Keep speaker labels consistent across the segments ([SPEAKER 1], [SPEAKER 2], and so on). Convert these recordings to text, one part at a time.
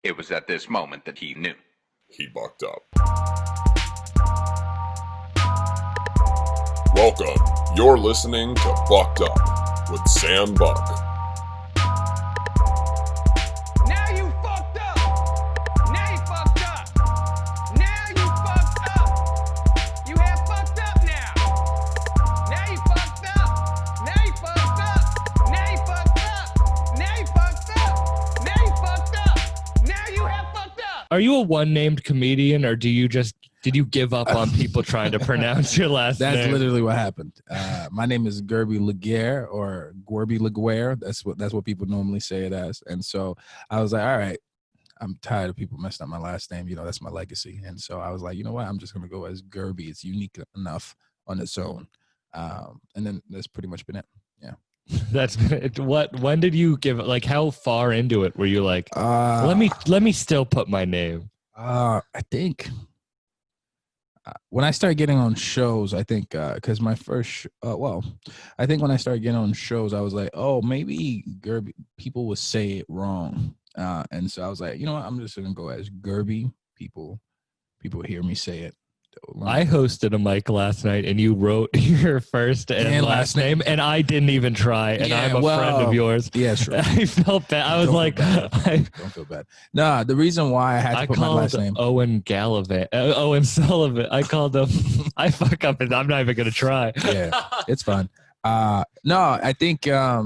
[SPEAKER 1] It was at this moment that he knew.
[SPEAKER 2] He bucked up. Welcome. You're listening to Bucked Up with Sam Buck.
[SPEAKER 3] Now you fucked up. Now you fucked up. Now you fucked up. You have fucked up now. Now you fucked up. Now you fucked up. Now you fucked up. Now you fucked up. Now you fucked up. Now you have fucked up.
[SPEAKER 4] Are you a one-named comedian, or did you give up on people trying to pronounce your last name?
[SPEAKER 5] That's literally what happened. My name is Guerby LaGuerre or Guerby LaGuerre. That's what people normally say it as. And so I was like, all right, I'm tired of people messing up my last name. You know, that's my legacy. And so I was like, you know what? I'm just going to go as Guerby. It's unique enough on its own. And then that's pretty much been it. Yeah.
[SPEAKER 4] That's it. When did you give it? Like, how far into it were you like, let me still put my name?
[SPEAKER 5] I think when I started getting on shows, I think because my first, I think when I started getting on shows, I was like, oh, maybe Guerby, people would say it wrong. And so I was like, you know what? I'm just going to go as Guerby. People hear me say it.
[SPEAKER 4] I hosted a mic last night, and you wrote your first and last name, and I didn't even try, and
[SPEAKER 5] yeah,
[SPEAKER 4] I'm a friend of yours.
[SPEAKER 5] Yeah, sure.
[SPEAKER 4] I felt bad. I was like,
[SPEAKER 5] don't feel bad. Nah, the reason why I had to put my last name.
[SPEAKER 4] Owen Sullivan. I called him. I fuck up, and I'm not even going to try.
[SPEAKER 5] Yeah, it's fine. No, I think, I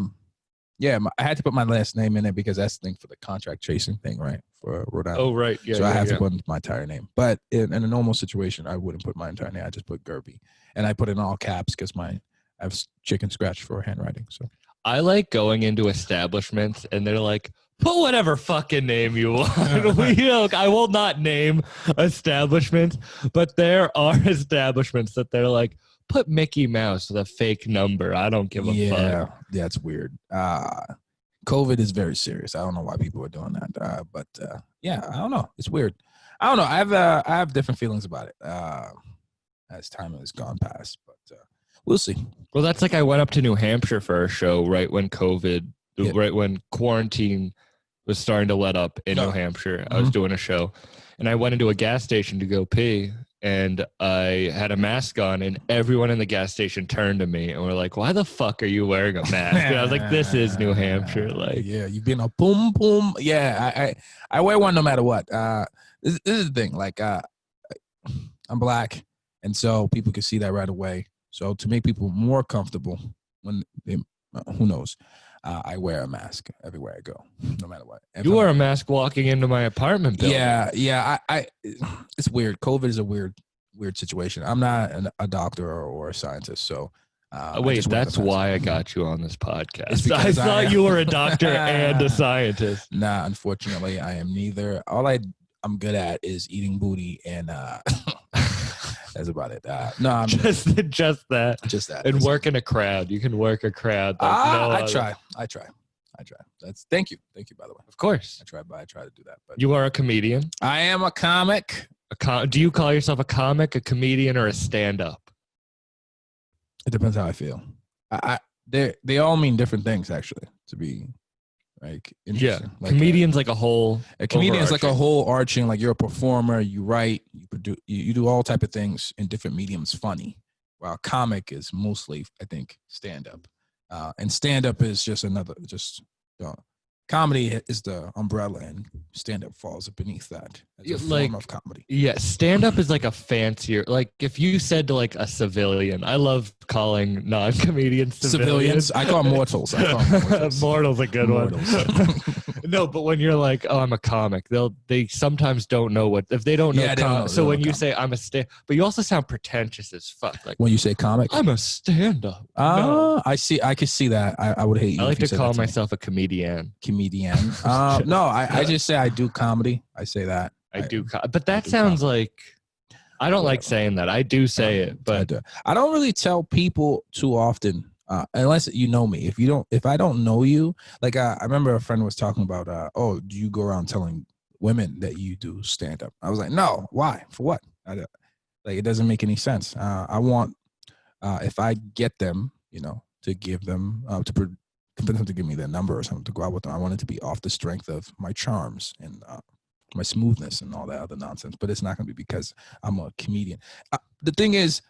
[SPEAKER 5] had to put my last name in it because that's the thing for the contract tracing thing, right? For Rhode Island.
[SPEAKER 4] Oh, right. Yeah.
[SPEAKER 5] So I have to put my entire name. But in a normal situation, I wouldn't put my entire name. I just put Guerby. And I put it in all caps because I have chicken scratch for handwriting. So
[SPEAKER 4] I like going into establishments and they're like, put whatever fucking name you want. I will not name establishments, but there are establishments that they're like, put Mickey Mouse with a fake number. I don't give a fuck.
[SPEAKER 5] Yeah, it's weird. COVID is very serious. I don't know why people are doing that. But I don't know. It's weird. I don't know. I have different feelings about it as time has gone past. But we'll see.
[SPEAKER 4] Well, that's like I went up to New Hampshire for a show right when right when quarantine was starting to let up in New Hampshire. I was doing a show, and I went into a gas station to go pee. And I had a mask on, and everyone in the gas station turned to me and were like, "Why the fuck are you wearing a mask?" And I was like, "This is New Hampshire." Like,
[SPEAKER 5] yeah, you've been a boom boom. Yeah, I wear one no matter what. This is the thing. Like, I'm black, and so people can see that right away. So to make people more comfortable, when they, who knows, I wear a mask everywhere I go, no matter what.
[SPEAKER 4] You wear a mask walking into my apartment building.
[SPEAKER 5] Yeah. It's weird. COVID is a weird situation. I'm not a doctor or a scientist, so.
[SPEAKER 4] Wait, that's why I got you on this podcast. I thought you were a doctor and a scientist.
[SPEAKER 5] Nah, unfortunately, I am neither. All I'm good at is eating booty and that's about it. No, I'm
[SPEAKER 4] just that. And working a crowd. You can work a crowd.
[SPEAKER 5] I try. Thank you, by the way.
[SPEAKER 4] Of course.
[SPEAKER 5] I try to do that. But
[SPEAKER 4] you are a comedian.
[SPEAKER 5] I am a comic.
[SPEAKER 4] Do you call yourself a comic, a comedian, or a stand-up?
[SPEAKER 5] It depends how I feel. They all mean different things, actually. To be like interesting.
[SPEAKER 4] Yeah, comedian's like a whole.
[SPEAKER 5] A comedian is like a whole arching. Like you're a performer. You write. You produce. You do all type of things in different mediums. Funny. While comic is mostly, I think, stand-up. And stand-up is just comedy is the umbrella, and stand-up falls beneath that as a form of comedy.
[SPEAKER 4] Yeah, stand-up is like a fancier, like if you said to like a civilian, I love calling non-comedians civilians.
[SPEAKER 5] I call them mortals.
[SPEAKER 4] Mortal's a good one. No, but when you're like, oh, I'm a comic, they sometimes don't know if they don't know. So when you say I'm a but you also sound pretentious as fuck. Like
[SPEAKER 5] when you say comic,
[SPEAKER 4] I'm a stand-up.
[SPEAKER 5] No. I see. I can see that. I would hate you.
[SPEAKER 4] I like to call myself a comedian.
[SPEAKER 5] No, I just say I do comedy. I say that.
[SPEAKER 4] But that sounds like I don't like saying that. I do say it, but
[SPEAKER 5] I don't really tell people too often unless you know me. If I don't know you, like I remember a friend was talking about, oh, do you go around telling women that you do stand up? I was like, no. Why? For what? Like it doesn't make any sense. I want if I get them, to give them to convince them to give me their number or something to go out with them. I want it to be off the strength of my charms and my smoothness and all that other nonsense. But it's not going to be because I'm a comedian. The thing is,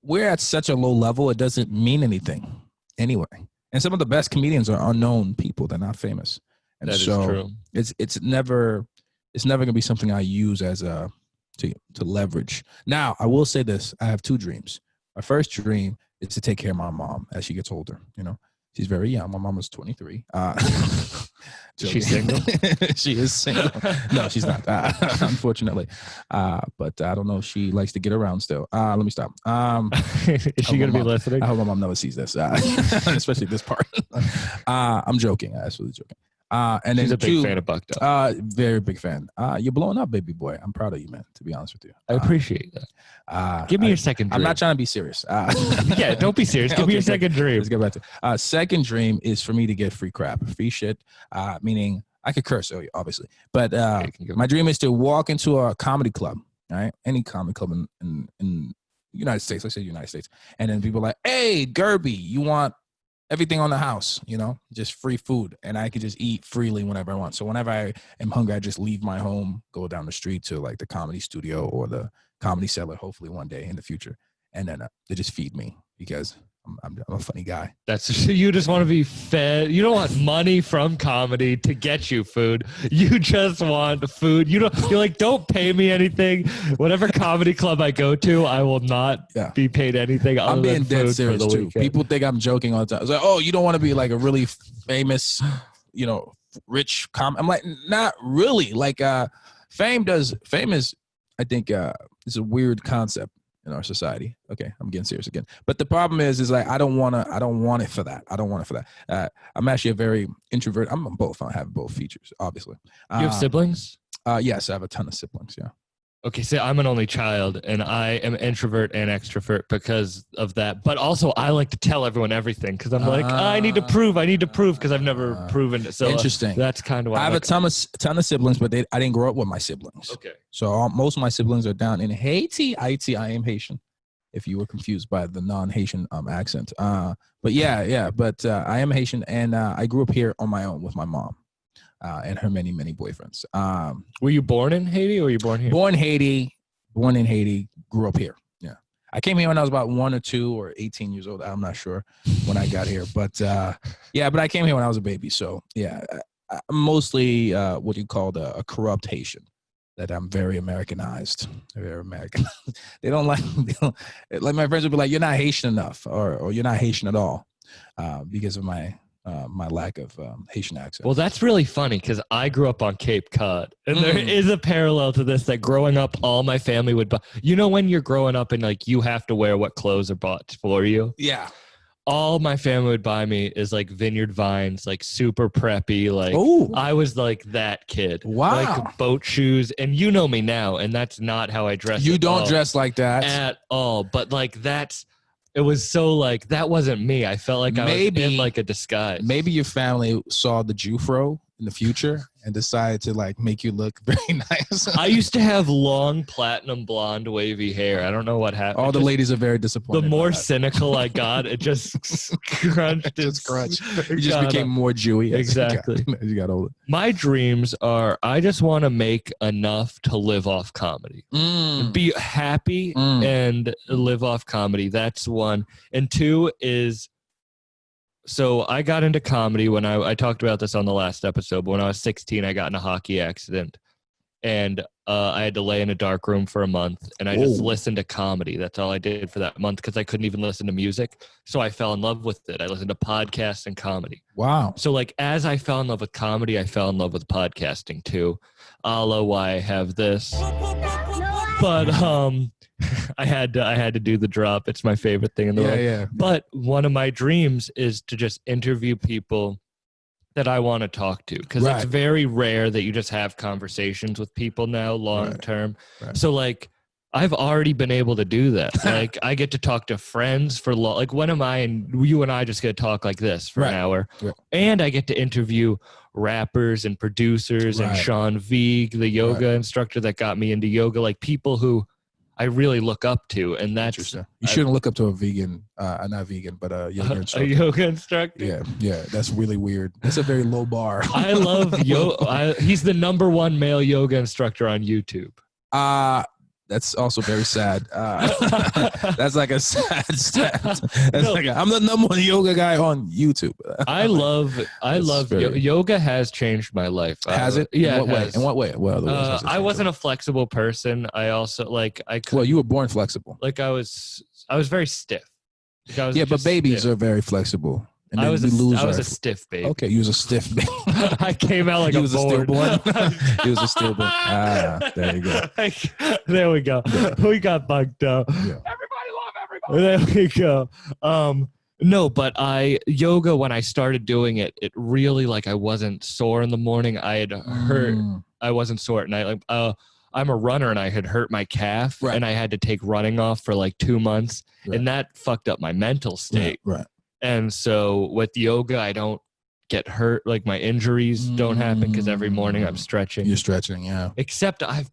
[SPEAKER 5] we're at such a low level, it doesn't mean anything anyway. And some of the best comedians are unknown people. They're not famous. And
[SPEAKER 4] That is
[SPEAKER 5] so
[SPEAKER 4] true.
[SPEAKER 5] it's never going to be something I use as to leverage. Now, I will say this. I have 2 dreams. My first dream is to take care of my mom as she gets older. You know, she's very young. My mom is 23.
[SPEAKER 4] She's single?
[SPEAKER 5] She is single. No, she's not, unfortunately. But I don't know if she likes to get around still. Let me stop.
[SPEAKER 4] Is she going to be listening?
[SPEAKER 5] I hope my mom never sees this, especially this part. I'm joking. I'm absolutely joking. And
[SPEAKER 4] She's
[SPEAKER 5] then
[SPEAKER 4] a big fan of Bucked Up.
[SPEAKER 5] Very big fan. You're blowing up, baby boy. I'm proud of you, man, to be honest with you.
[SPEAKER 4] I appreciate that. Give me your second dream.
[SPEAKER 5] I'm not trying to be serious.
[SPEAKER 4] Yeah, don't be serious. Give me your second dream.
[SPEAKER 5] Let's get back to second dream is for me to get free crap, free shit, meaning I could curse, obviously. But my dream is to walk into a comedy club, right? Any comedy club in the United States. Let's say United States. And then people are like, hey, Guerby, you want everything on the house, you know, just free food. And I could just eat freely whenever I want. So whenever I am hungry, I just leave my home, go down the street to like the comedy studio or the comedy cellar, hopefully one day in the future. And then they just feed me because I'm a funny guy.
[SPEAKER 4] You just want to be fed. You don't want money from comedy to get you food. You just want food. You're like, don't pay me anything. Whatever comedy club I go to, I will not be paid anything.
[SPEAKER 5] I'm being dead serious too. People think I'm joking all the time. It's like, oh, you don't want to be like a really famous, you know, rich I'm like, not really. Like fame is, I think, is a weird concept in our society. Okay, I'm getting serious again. But the problem is like I don't want it for that. I don't want it for that. I'm actually a very introvert. I'm both. I have both features, obviously.
[SPEAKER 4] You have siblings?
[SPEAKER 5] Yes, I have a ton of siblings. Yeah.
[SPEAKER 4] Okay, so I'm an only child, and I am introvert and extrovert because of that. But also, I like to tell everyone everything because I'm like, I need to prove because I've never proven it. So
[SPEAKER 5] interesting.
[SPEAKER 4] That's kind of why
[SPEAKER 5] I have a ton of siblings, but I didn't grow up with my siblings.
[SPEAKER 4] Okay.
[SPEAKER 5] So most of my siblings are down in Haiti. I am Haitian. If you were confused by the non-Haitian accent, but yeah. But I am Haitian, and I grew up here on my own with my mom. And her many boyfriends.
[SPEAKER 4] Were you born in Haiti or were you born here?
[SPEAKER 5] Born in Haiti, grew up here. Yeah. I came here when I was about 1 or 2 or 18 years old. I'm not sure when I got here. But but I came here when I was a baby. So yeah, I'm mostly what you call a corrupt Haitian. That I'm very Americanized. Very American. They don't like my friends would be like, you're not Haitian enough or you're not Haitian at all because of my lack of Haitian accent.
[SPEAKER 4] Well, that's really funny because I grew up on Cape Cod, and there is a parallel to this that growing up, all my family would buy. You know, when you're growing up and like you have to wear what clothes are bought for you. Yeah. All my family would buy me is like Vineyard Vines, like super preppy. Like I was like that kid.
[SPEAKER 5] Wow.
[SPEAKER 4] Like boat shoes, and you know me now, and that's not how I dress.
[SPEAKER 5] You don't dress like that
[SPEAKER 4] at all. But like it was so like that wasn't me. I felt like I was in like a disguise.
[SPEAKER 5] Maybe your family saw the Jufro in the future and decided to like make you look very nice.
[SPEAKER 4] I used to have long platinum blonde wavy hair. I don't know what happened.
[SPEAKER 5] All the ladies are very disappointed.
[SPEAKER 4] The more cynical I got, it just crunched.
[SPEAKER 5] You just became more Jewy.
[SPEAKER 4] Exactly.
[SPEAKER 5] As you got older.
[SPEAKER 4] My dreams are I just want to make enough to live off comedy. Be happy and live off comedy. That's one. And 2 is so I got into comedy when I talked about this on the last episode, but when I was 16, I got in a hockey accident and I had to lay in a dark room for a month and I just listened to comedy. That's all I did for that month because I couldn't even listen to music. So I fell in love with it. I listened to podcasts and comedy.
[SPEAKER 5] Wow.
[SPEAKER 4] So like as I fell in love with comedy, I fell in love with podcasting too. A la why I have this. But I had to do the drop. It's my favorite thing in the world.
[SPEAKER 5] Yeah.
[SPEAKER 4] But one of my dreams is to just interview people that I want to talk to because it's very rare that you just have conversations with people now long term. Right. So like I've already been able to do that. Like I get to talk to friends for like when am I and you and I just get to talk like this for an hour, and I get to interview rappers and producers and Sean Veig, the yoga instructor that got me into yoga, like people who I really look up to, and that's
[SPEAKER 5] Interesting. You shouldn't look up to a vegan, not vegan, but a yoga instructor.
[SPEAKER 4] A yoga instructor.
[SPEAKER 5] Yeah, that's really weird. That's a very low bar.
[SPEAKER 4] I love he's the #1 male yoga instructor on YouTube.
[SPEAKER 5] That's also very sad. That's like a sad stat. I'm the #1 yoga guy on YouTube.
[SPEAKER 4] I love yoga has changed my life.
[SPEAKER 5] Has it?
[SPEAKER 4] Yeah.
[SPEAKER 5] In what way? What other ways?
[SPEAKER 4] I wasn't a flexible person. I also
[SPEAKER 5] well, you were born flexible.
[SPEAKER 4] Like I was very stiff.
[SPEAKER 5] But babies are very flexible. And
[SPEAKER 4] I was a stiff baby.
[SPEAKER 5] Okay, you was a stiff baby.
[SPEAKER 4] I came out like
[SPEAKER 5] he
[SPEAKER 4] a
[SPEAKER 5] was
[SPEAKER 4] board.
[SPEAKER 5] A stillborn. He was a stillborn. There you go.
[SPEAKER 4] There we go. Yeah. We got bugged up.
[SPEAKER 5] Yeah.
[SPEAKER 3] Everybody love everybody.
[SPEAKER 4] There we go. No, but yoga, when I started doing it, it really I wasn't sore in the morning. I had hurt. I wasn't sore at night. I'm a runner and I had hurt my calf and I had to take running off for 2 months, and that fucked up my mental state.
[SPEAKER 5] Right.
[SPEAKER 4] And so with yoga, I don't get hurt. My injuries don't happen because every morning I'm stretching.
[SPEAKER 5] You're stretching, yeah.
[SPEAKER 4] Except I have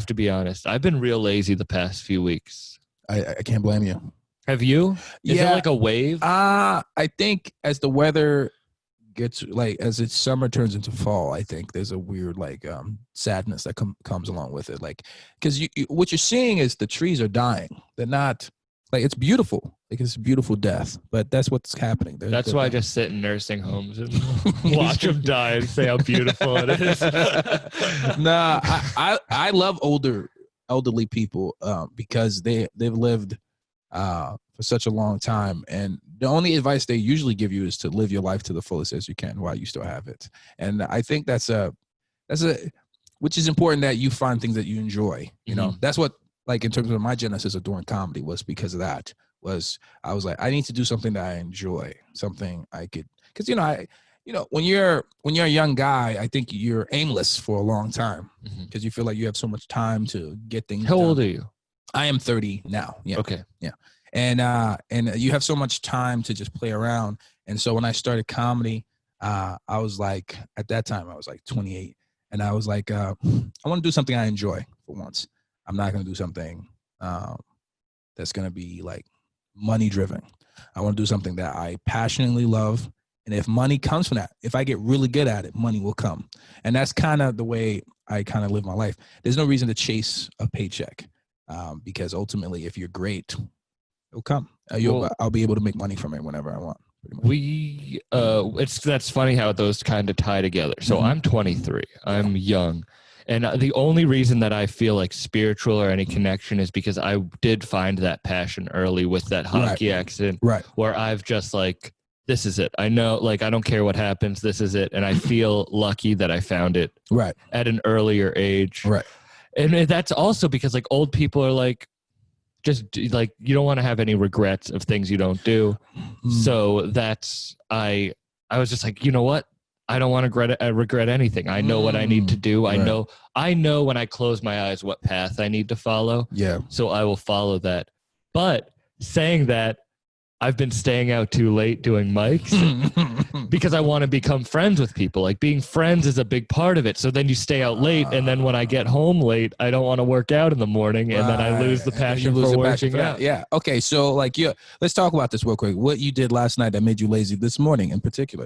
[SPEAKER 4] to be honest, I've been real lazy the past few weeks.
[SPEAKER 5] I can't blame you.
[SPEAKER 4] Have you? Is it like a wave?
[SPEAKER 5] I think as the weather gets as it's summer turns into fall, I think there's a weird sadness that comes along with it. Because what you're seeing is the trees are dying. They're not it's beautiful. It's a beautiful death, but that's what's happening.
[SPEAKER 4] That's why I just sit in nursing homes and watch them die and say how beautiful it is.
[SPEAKER 5] Nah, I love elderly people because they've lived for such a long time, and the only advice they usually give you is to live your life to the fullest as you can while you still have it. And I think that's which is important, that you find things that you enjoy. You know, that's what in terms of my genesis of doing comedy was because of that. I was I need to do something that I enjoy, something I could, because when you're a young guy, I think you're aimless for a long time because you feel like you have so much time to get things
[SPEAKER 4] done. How old are you?
[SPEAKER 5] I am 30 now. Yeah.
[SPEAKER 4] Okay.
[SPEAKER 5] Yeah. And you have so much time to just play around. And so when I started comedy, I was at that time I was 28, and I was I want to do something I enjoy for once. I'm not going to do something that's going to be money driven. I want to do something that I passionately love. And if money comes from that, if I get really good at it, money will come. And that's kind of the way I kind of live my life. There's no reason to chase a paycheck because ultimately, if you're great, it'll come. I'll be able to make money from it whenever I want.
[SPEAKER 4] That's funny how those kind of tie together. So I'm 23. I'm young. And the only reason that I feel spiritual or any connection is because I did find that passion early with that hockey accident, where I've just this is it. I know, I don't care what happens. This is it. And I feel lucky that I found it at an earlier age. Right. And that's also because old people are just you don't want to have any regrets of things you don't do. So that's, I was just you know what? I don't want to regret anything. I know what I need to do. I know when I close my eyes what path I need to follow. Yeah. So I will follow that. But saying that, I've been staying out too late doing mics because I want to become friends with people. Being friends is a big part of it. So then you stay out late, and then when I get home late, I don't want to work out in the morning, and then I lose the passion for working out.
[SPEAKER 5] Yeah. Okay. So let's talk about this real quick. What you did last night that made you lazy this morning in particular.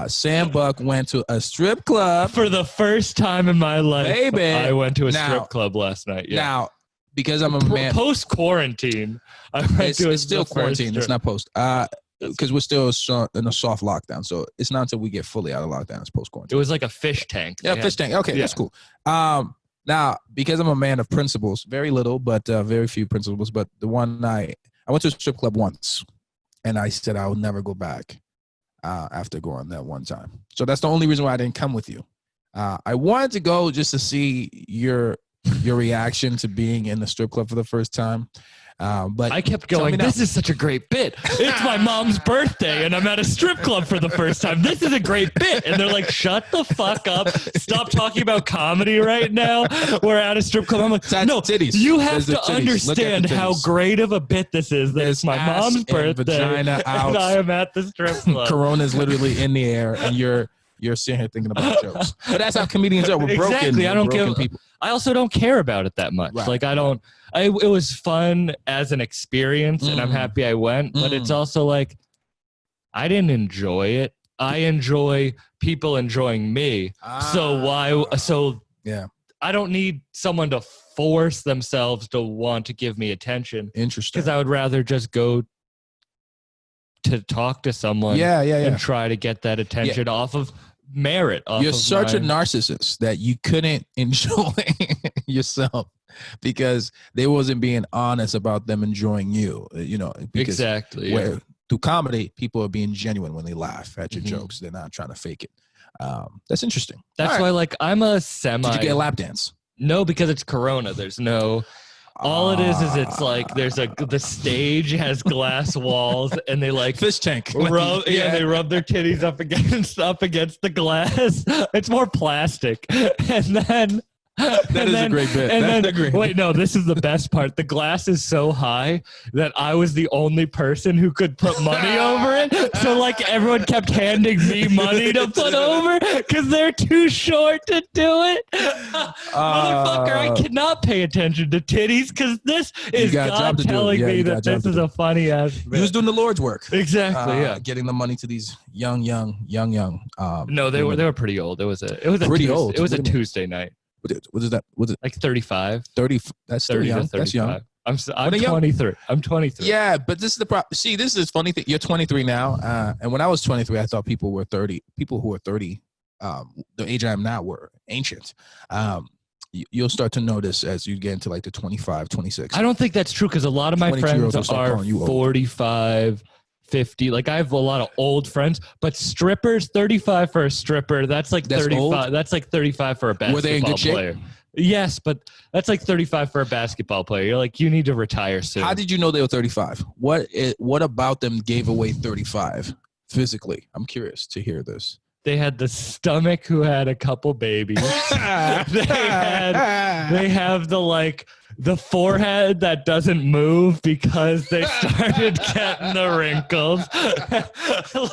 [SPEAKER 5] Sam Buck went to a strip club
[SPEAKER 4] for the first time in my life.
[SPEAKER 5] Baby.
[SPEAKER 4] I went to a strip club last night. Yeah.
[SPEAKER 5] Now, because I'm a man.
[SPEAKER 4] Post quarantine,
[SPEAKER 5] it's still quarantine. It's not post. Because we're still in a soft lockdown, so it's not until we get fully out of lockdown. It's post quarantine.
[SPEAKER 4] It was like a fish tank.
[SPEAKER 5] Yeah, fish tank. Okay, that's cool. Now, because I'm a man of principles, very little, but very few principles. But the one I went to a strip club once, and I said I will never go back after going that one time. So that's the only reason why I didn't come with you. I wanted to go just to see your reaction to being in the strip club for the first time. But
[SPEAKER 4] I kept going, this is such a great bit. It's my mom's birthday and I'm at a strip club for the first time. This is a great bit. And they're like, shut the fuck up. Stop talking about comedy right now. We're at a strip club. I'm like, no, titties. You have to understand how great of a bit this is. That it's my mom's birthday and I am at the strip club.
[SPEAKER 5] Corona is literally in the air and you're You're sitting here thinking about jokes. But that's how comedians are. We're broken.
[SPEAKER 4] Exactly. I don't
[SPEAKER 5] broken
[SPEAKER 4] give.
[SPEAKER 5] people.
[SPEAKER 4] I also don't care about it that much.
[SPEAKER 5] Right.
[SPEAKER 4] Like I don't. It was fun as an experience, and I'm happy I went. But it's also like I didn't enjoy it. I enjoy people enjoying me. So why? So
[SPEAKER 5] yeah.
[SPEAKER 4] I don't need someone to force themselves to want to give me attention.
[SPEAKER 5] Interesting.
[SPEAKER 4] Because I would rather just go to talk to someone and try to get that attention off of merit.
[SPEAKER 5] You're such a narcissist that you couldn't enjoy yourself because they wasn't being honest about them enjoying you, you know.
[SPEAKER 4] Exactly.
[SPEAKER 5] Where through comedy, people are being genuine when they laugh at your jokes. They're not trying to fake it. That's interesting.
[SPEAKER 4] That's why, like, I'm a semi.
[SPEAKER 5] Did you get a lap dance?
[SPEAKER 4] No, because it's Corona. There's no. All it is it's like the stage has glass walls and they like
[SPEAKER 5] fish tank.
[SPEAKER 4] Rub, they rub their titties up against the glass. It's more plastic, and then.
[SPEAKER 5] That is a great bit.
[SPEAKER 4] Wait, no, this is the best part. The glass is so high that I was the only person who could put money over it. So, like, everyone kept handing me money to put over because they're too short to do it. Motherfucker, I cannot pay attention to titties because this is God telling me that this is a funny ass bit.
[SPEAKER 5] He was doing the Lord's work.
[SPEAKER 4] Exactly, yeah.
[SPEAKER 5] Getting the money to these young.
[SPEAKER 4] No, they were pretty old. It was a Tuesday night.
[SPEAKER 5] What is that? Was it
[SPEAKER 4] like 35?
[SPEAKER 5] 30. That's 30 young. That's young.
[SPEAKER 4] I'm 23. I'm 23.
[SPEAKER 5] Yeah, but this is the problem. See, this is funny thing. You're 23 now, and when I was 23, I thought people were 30. People who were 30, the age I am now, were ancient. You'll start to notice as you get into like the 25, 26.
[SPEAKER 4] I don't think that's true because a lot of my friends are 45. 50. Like I have a lot of old friends, but strippers, 35 for a stripper. That's 35.
[SPEAKER 5] Old?
[SPEAKER 4] That's like 35 for a basketball
[SPEAKER 5] Were they in good
[SPEAKER 4] player.
[SPEAKER 5] shape?
[SPEAKER 4] Yes, but that's like 35 for a basketball player. You're like, you need to retire soon.
[SPEAKER 5] How did you know they were 35? What about them gave away 35 physically? I'm curious to hear this.
[SPEAKER 4] They had the stomach who had a couple babies. They have the forehead that doesn't move because they started getting the wrinkles.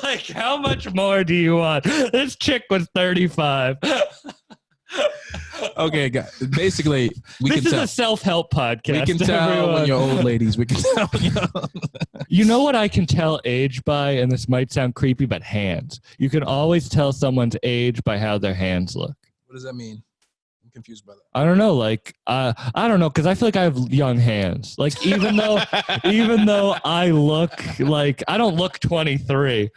[SPEAKER 4] Like, how much more do you want? This chick was 35.
[SPEAKER 5] Okay, guys. Basically,
[SPEAKER 4] this is a self-help podcast.
[SPEAKER 5] We can tell when you're old ladies. We can tell.
[SPEAKER 4] You know what I can tell age by, and this might sound creepy, but hands. You can always tell someone's age by how their hands look.
[SPEAKER 5] What does that mean? I'm confused by that.
[SPEAKER 4] I don't know. Like, I don't know, because I feel like I have young hands. Like, even though I look like, I don't look 23.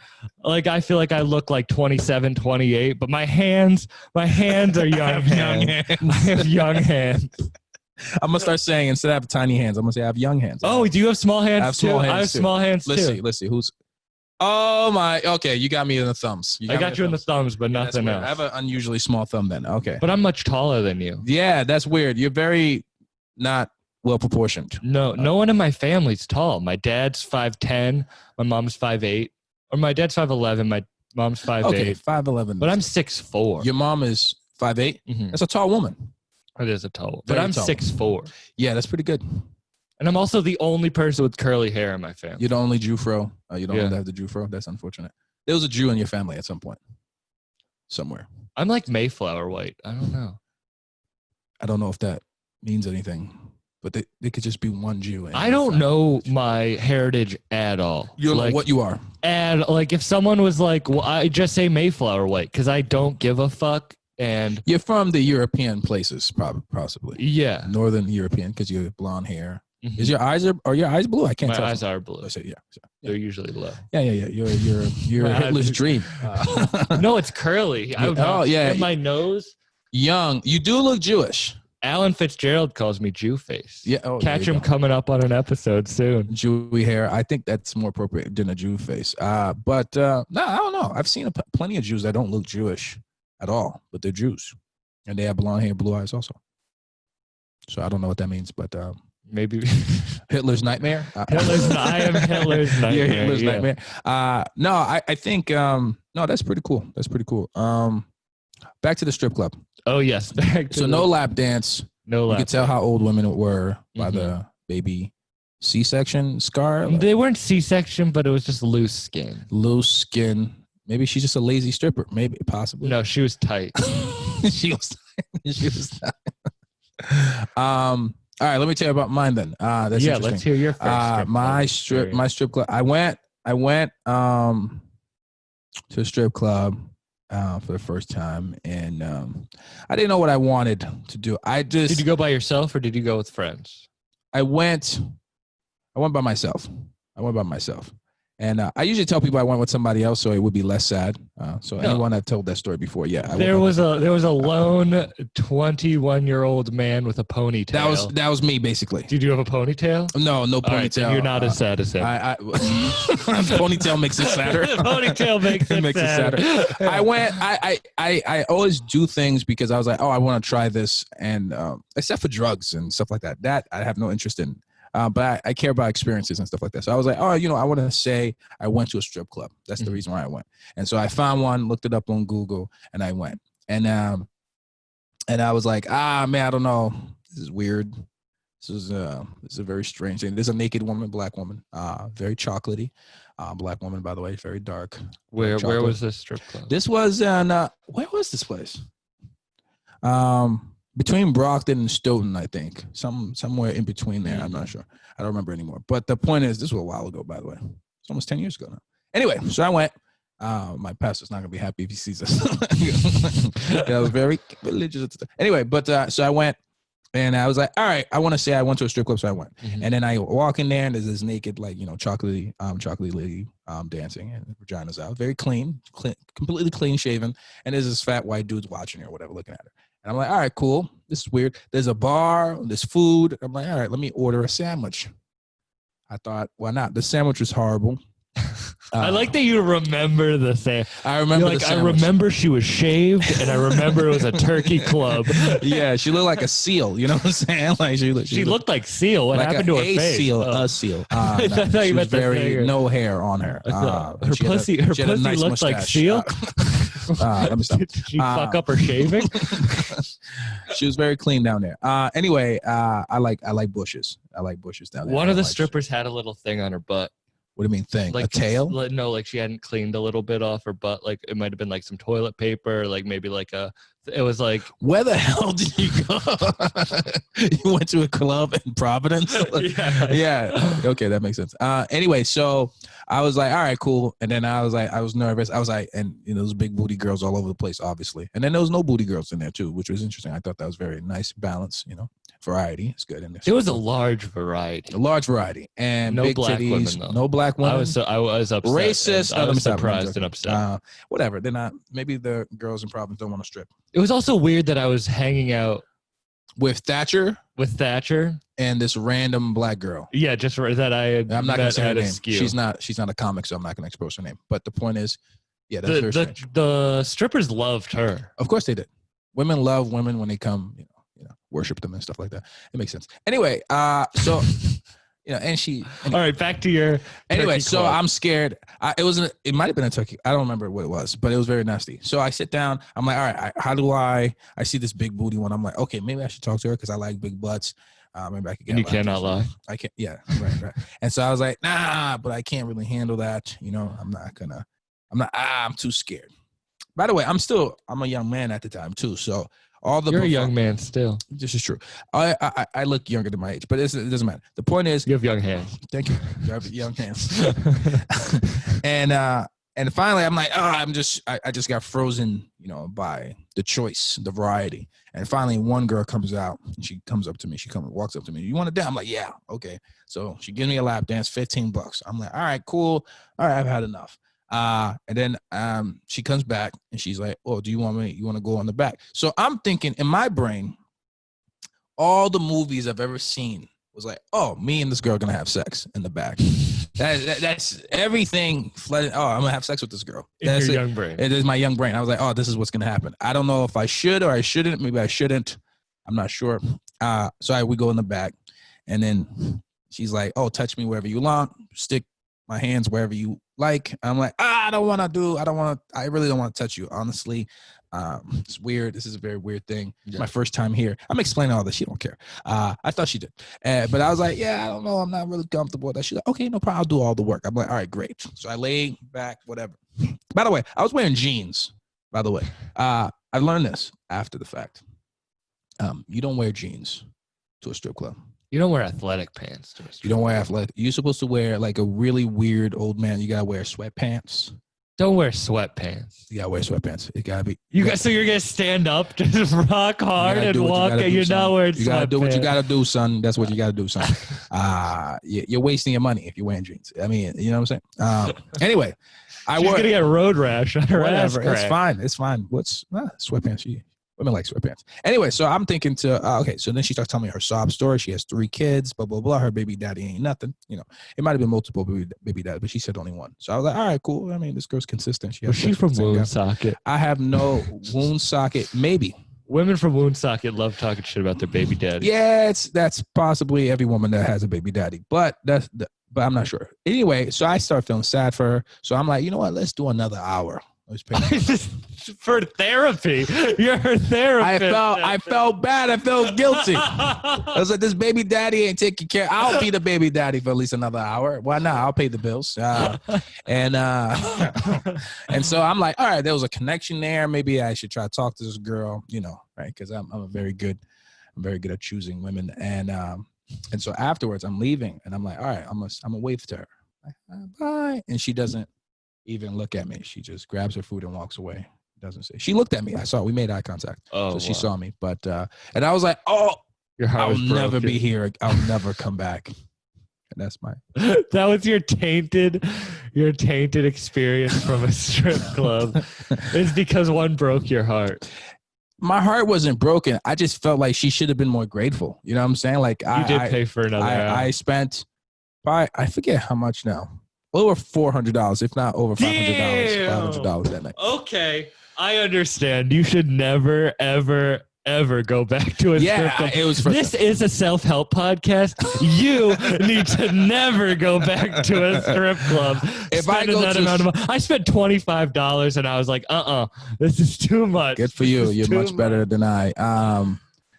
[SPEAKER 4] Like, I feel like I look like 27, 28, but my hands are young hands. I have young hands.
[SPEAKER 5] I'm going to start saying, instead of tiny hands, I'm going to say I have young hands.
[SPEAKER 4] Oh, do you have small hands
[SPEAKER 5] I have
[SPEAKER 4] too?
[SPEAKER 5] small hands
[SPEAKER 4] I have
[SPEAKER 5] too.
[SPEAKER 4] small hands too.
[SPEAKER 5] Let's see. Who's... Oh, my. Okay, you got me in the thumbs.
[SPEAKER 4] I got you in the thumbs, but nothing else.
[SPEAKER 5] I have an unusually small thumb then. Okay.
[SPEAKER 4] But I'm much taller than you.
[SPEAKER 5] Yeah, that's weird. You're very not well proportioned.
[SPEAKER 4] No one in my family's tall. My dad's 5'10", my mom's 5'8", or my dad's 5'11", my mom's 5'8".
[SPEAKER 5] Okay, 5'11".
[SPEAKER 4] But I'm 6'4".
[SPEAKER 5] Your mom is 5'8"?
[SPEAKER 4] Mm-hmm.
[SPEAKER 5] That's a tall woman.
[SPEAKER 4] It is a tall, but I'm 6'4".
[SPEAKER 5] Yeah, that's pretty good.
[SPEAKER 4] And I'm also the only person with curly hair in my family.
[SPEAKER 5] You're the only Jew fro. You don't have the Jew fro. That's unfortunate. There was a Jew in your family at some point. Somewhere.
[SPEAKER 4] I'm like Mayflower white. I don't know.
[SPEAKER 5] I don't know if that means anything, but they could just be one Jew.
[SPEAKER 4] I don't know my heritage at all.
[SPEAKER 5] You don't know what you are.
[SPEAKER 4] And like, if someone was like, well, I just say Mayflower white because I don't give a fuck. And
[SPEAKER 5] you're from the European places, possibly.
[SPEAKER 4] Yeah.
[SPEAKER 5] Northern European because you have blonde hair. Mm-hmm. Is your eyes are your eyes blue? I can't tell.
[SPEAKER 4] My eyes are blue.
[SPEAKER 5] I say, yeah.
[SPEAKER 4] They're usually low.
[SPEAKER 5] Yeah. You're Hitler's dream.
[SPEAKER 4] No, it's curly. My nose.
[SPEAKER 5] Young. You do look Jewish.
[SPEAKER 4] Alan Fitzgerald calls me Jew face.
[SPEAKER 5] Yeah.
[SPEAKER 4] Catch him coming up on an episode soon.
[SPEAKER 5] Jewy hair. I think that's more appropriate than a Jew face. But no, I don't know. I've seen plenty of Jews that don't look Jewish at all, but they're Jews, and they have blonde hair, blue eyes also. So I don't know what that means, but
[SPEAKER 4] maybe
[SPEAKER 5] Hitler's nightmare.
[SPEAKER 4] I am Hitler's nightmare.
[SPEAKER 5] You're Hitler's nightmare. No, I think no, that's pretty cool. That's pretty cool. Back to the strip club.
[SPEAKER 4] Oh yes.
[SPEAKER 5] No lap dance.
[SPEAKER 4] No lap.
[SPEAKER 5] You could tell how old women were by the baby C-section scar.
[SPEAKER 4] They weren't C-section, but it was just loose skin.
[SPEAKER 5] Loose skin. Maybe she's just a lazy stripper. Maybe, possibly.
[SPEAKER 4] No, she was tight.
[SPEAKER 5] she was tight. All right, let me tell you about mine then. That's
[SPEAKER 4] yeah, let's hear your first.
[SPEAKER 5] My strip club. I went to a strip club for the first time, and I didn't know what I wanted to do. Did
[SPEAKER 4] you go by yourself or did you go with friends?
[SPEAKER 5] I went by myself. And I usually tell people I went with somebody else, so it would be less sad. Anyone that told that story before, there was a
[SPEAKER 4] lone 21-year-old man with a ponytail.
[SPEAKER 5] That was me, basically.
[SPEAKER 4] Did you have a ponytail?
[SPEAKER 5] No ponytail.
[SPEAKER 4] Right, you're not as sad as him.
[SPEAKER 5] Ponytail makes it sadder.
[SPEAKER 4] Ponytail makes it sadder.
[SPEAKER 5] I always do things because I was like, I want to try this, and except for drugs and stuff like that. That I have no interest in. But I care about experiences and stuff like that. So I was like, I want to say I went to a strip club. That's the reason why I went. And so I found one, looked it up on Google, and I went. And I was like, man, I don't know. This is weird. This is a very strange thing. There's a naked woman, black woman, very chocolatey. Black woman, by the way, very dark.
[SPEAKER 4] Where was this strip club?
[SPEAKER 5] This was in, where was this place? Between Brockton and Stoughton, I think. Somewhere in between there. I'm not sure. I don't remember anymore. But the point is, this was a while ago, by the way. It's almost 10 years ago now. Anyway, so I went. My pastor's not going to be happy if he sees us. I was very religious. Anyway, but so I went, and I was like, all right, I want to say I went to a strip club, so I went. And then I walk in there, and there's this naked, chocolatey lady dancing, and her vagina's out. Very clean, completely clean shaven. And there's this fat white dude watching her or whatever, looking at her. And I'm like, all right, cool. This is weird. There's a bar, there's food. I'm like, all right, let me order a sandwich. I thought, why not? The sandwich was horrible.
[SPEAKER 4] I like that you remember the thing.
[SPEAKER 5] I remember the sandwich.
[SPEAKER 4] I remember she was shaved, and I remember it was a turkey club.
[SPEAKER 5] Yeah, she looked like a seal. You know what I'm saying? Like she
[SPEAKER 4] looked like seal. What happened to her face?
[SPEAKER 5] A seal.
[SPEAKER 4] I thought you meant
[SPEAKER 5] no hair on her.
[SPEAKER 4] Her pussy nice looked like seal.
[SPEAKER 5] Let me stop.
[SPEAKER 4] Did she fuck up her shaving?
[SPEAKER 5] She was very clean down there. Anyway, I like bushes. I like bushes down there.
[SPEAKER 4] One of the strippers had a little thing on her butt.
[SPEAKER 5] What do you mean thing?
[SPEAKER 4] Like
[SPEAKER 5] a tail?
[SPEAKER 4] No, like she hadn't cleaned a little bit off her butt. Like it might have been like some toilet paper, like maybe it was like.
[SPEAKER 5] Where the hell did you go? You went to a club in Providence? Yeah. Okay, that makes sense. Anyway, so I was like, all right, cool. And then I was nervous. I was like, and those big booty girls all over the place, obviously. And then there was no booty girls in there too, which was interesting. I thought that was very nice balance, variety. It's good in there.
[SPEAKER 4] It was a large variety.
[SPEAKER 5] And
[SPEAKER 4] no
[SPEAKER 5] big
[SPEAKER 4] black
[SPEAKER 5] titties,
[SPEAKER 4] women though.
[SPEAKER 5] No black women.
[SPEAKER 4] I was upset.
[SPEAKER 5] Racist.
[SPEAKER 4] I was surprised and upset.
[SPEAKER 5] Whatever. They're not. Maybe the girls in Providence don't want to strip.
[SPEAKER 4] It was also weird that I was hanging out
[SPEAKER 5] with Thatcher
[SPEAKER 4] and
[SPEAKER 5] this random black girl.
[SPEAKER 4] Yeah, just that
[SPEAKER 5] I'm not going to say her name.
[SPEAKER 4] Skew.
[SPEAKER 5] She's not a comic, so I'm not going to expose her name. But the point is, yeah, that's very strange.
[SPEAKER 4] The strippers loved her.
[SPEAKER 5] Of course they did. Women love women when they come, worship them and stuff like that. It makes sense. Anyway, so and she. Anyway.
[SPEAKER 4] All right, back to your.
[SPEAKER 5] Anyway, so I'm scared. It might have been a turkey. I don't remember what it was, but it was very nasty. So I sit down. I'm like, all right, how do I see this big booty one? I'm like, okay, maybe I should talk to her because I like big butts. Maybe I could get.
[SPEAKER 4] And you cannot lie.
[SPEAKER 5] I can't. Yeah, right. And so I was like, nah, but I can't really handle that. I'm too scared. By the way, I'm a young man at the time too. So. You're a young man still. This is true. I look younger than my age, but it doesn't matter. The point is,
[SPEAKER 4] you have young hands.
[SPEAKER 5] Thank you. You have young hands. and finally, I'm like, I just got frozen, by the choice, the variety. And finally, one girl comes out and she comes up to me. Walks up to me. You want to dance? I'm like, yeah, okay. So she gives me a lap dance, $15. I'm like, all right, cool. All right, I've had enough. And then she comes back and she's like, oh, you want to go on the back? So I'm thinking in my brain, all the movies I've ever seen was like, oh, me and this girl are going to have sex in the back. That's everything. Oh, I'm going to have sex with this girl. That's
[SPEAKER 4] your young brain.
[SPEAKER 5] It is my young brain. I was like, oh, this is what's going to happen. I don't know if I should or I shouldn't. Maybe I shouldn't. I'm not sure. So we go in the back and then she's like, oh, touch me wherever you want. Stick my hands wherever you like. I'm like, I really don't want to touch you, honestly. It's weird. This is a very weird thing.
[SPEAKER 4] Yeah.
[SPEAKER 5] My first time here. I'm explaining all this. She don't care. I thought she did. But I was like, yeah, I don't know. I'm not really comfortable with that. She's like, okay, no problem. I'll do all the work. I'm like, all right, great. So I lay back, whatever. By the way, I was wearing jeans, by the way. I learned this after the fact. You don't wear jeans to a strip club.
[SPEAKER 4] You don't wear athletic pants to a strip
[SPEAKER 5] You don't wear
[SPEAKER 4] club.
[SPEAKER 5] athletic. You're supposed to wear like a really weird old man. You got to wear sweatpants.
[SPEAKER 4] Don't wear sweatpants.
[SPEAKER 5] You got to wear sweatpants. It got to be.
[SPEAKER 4] So you're gonna stand up, just rock hard, and walk, and you're not wearing sweatpants.
[SPEAKER 5] You gotta do what you gotta do, son. That's what you gotta do, son. You're wasting your money if you're wearing jeans. I mean, you know what I'm saying? Anyway,
[SPEAKER 4] She's gonna get road rash on her ass
[SPEAKER 5] whatever. It's
[SPEAKER 4] crack.
[SPEAKER 5] fine. It's fine. What's sweatpants? Women like sweatpants. Anyway, so I'm thinking okay. So then she starts telling me her sob story. She has 3 kids. Blah blah blah. Her baby daddy ain't nothing. You know, it might have been multiple baby daddy, but she said only one. So I was like, all right, cool. I mean, this girl's consistent.
[SPEAKER 4] Was she from Woonsocket?
[SPEAKER 5] I have no Woonsocket. Maybe.
[SPEAKER 4] Women from Woonsocket love talking shit about their baby daddy.
[SPEAKER 5] Yeah, that's possibly every woman that has a baby daddy, but but I'm not sure. Anyway, so I start feeling sad for her. So I'm like, you know what? Let's do another hour.
[SPEAKER 4] For therapy. You're her therapist.
[SPEAKER 5] I felt bad. I felt guilty. I was like, this baby daddy ain't taking care. I'll be the baby daddy for at least another hour. Why not? I'll pay the bills. And so I'm like, all right, there was a connection there. Maybe I should try to talk to this girl, you know, right? Because I'm very good at choosing women. And so afterwards I'm leaving and I'm like, all right, I'm gonna wave to her. Bye. And she doesn't even look at me. She just grabs her food and walks away. Doesn't say. She looked at me. I saw. We made eye contact. So she saw me. But and I was like, oh,
[SPEAKER 4] your heart
[SPEAKER 5] I'll never be here. I'll never come back. And that's my.
[SPEAKER 4] That was your tainted experience from a strip club. It's because one broke your heart.
[SPEAKER 5] My heart wasn't broken. I just felt like she should have been more grateful. You know what I'm saying? Like
[SPEAKER 4] you did pay for another.
[SPEAKER 5] I spent. I forget how much now. Over $400, if not over $500 that night.
[SPEAKER 4] Okay, I understand. You should never, ever, ever go back to a strip club.
[SPEAKER 5] It was.
[SPEAKER 4] This is a self-help podcast. You need to never go back to a strip club.
[SPEAKER 5] If I go
[SPEAKER 4] I spent $25 and I was like, this is too much.
[SPEAKER 5] Good for you. You're much better than I.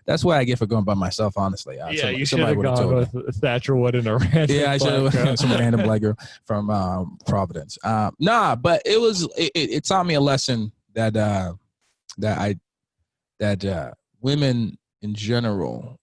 [SPEAKER 5] That's what I get for going by myself, honestly.
[SPEAKER 4] You should have gone with Thatcher Wood and a random.
[SPEAKER 5] Yeah, I should have some random black girl from Providence. But it taught me a lesson that women in general,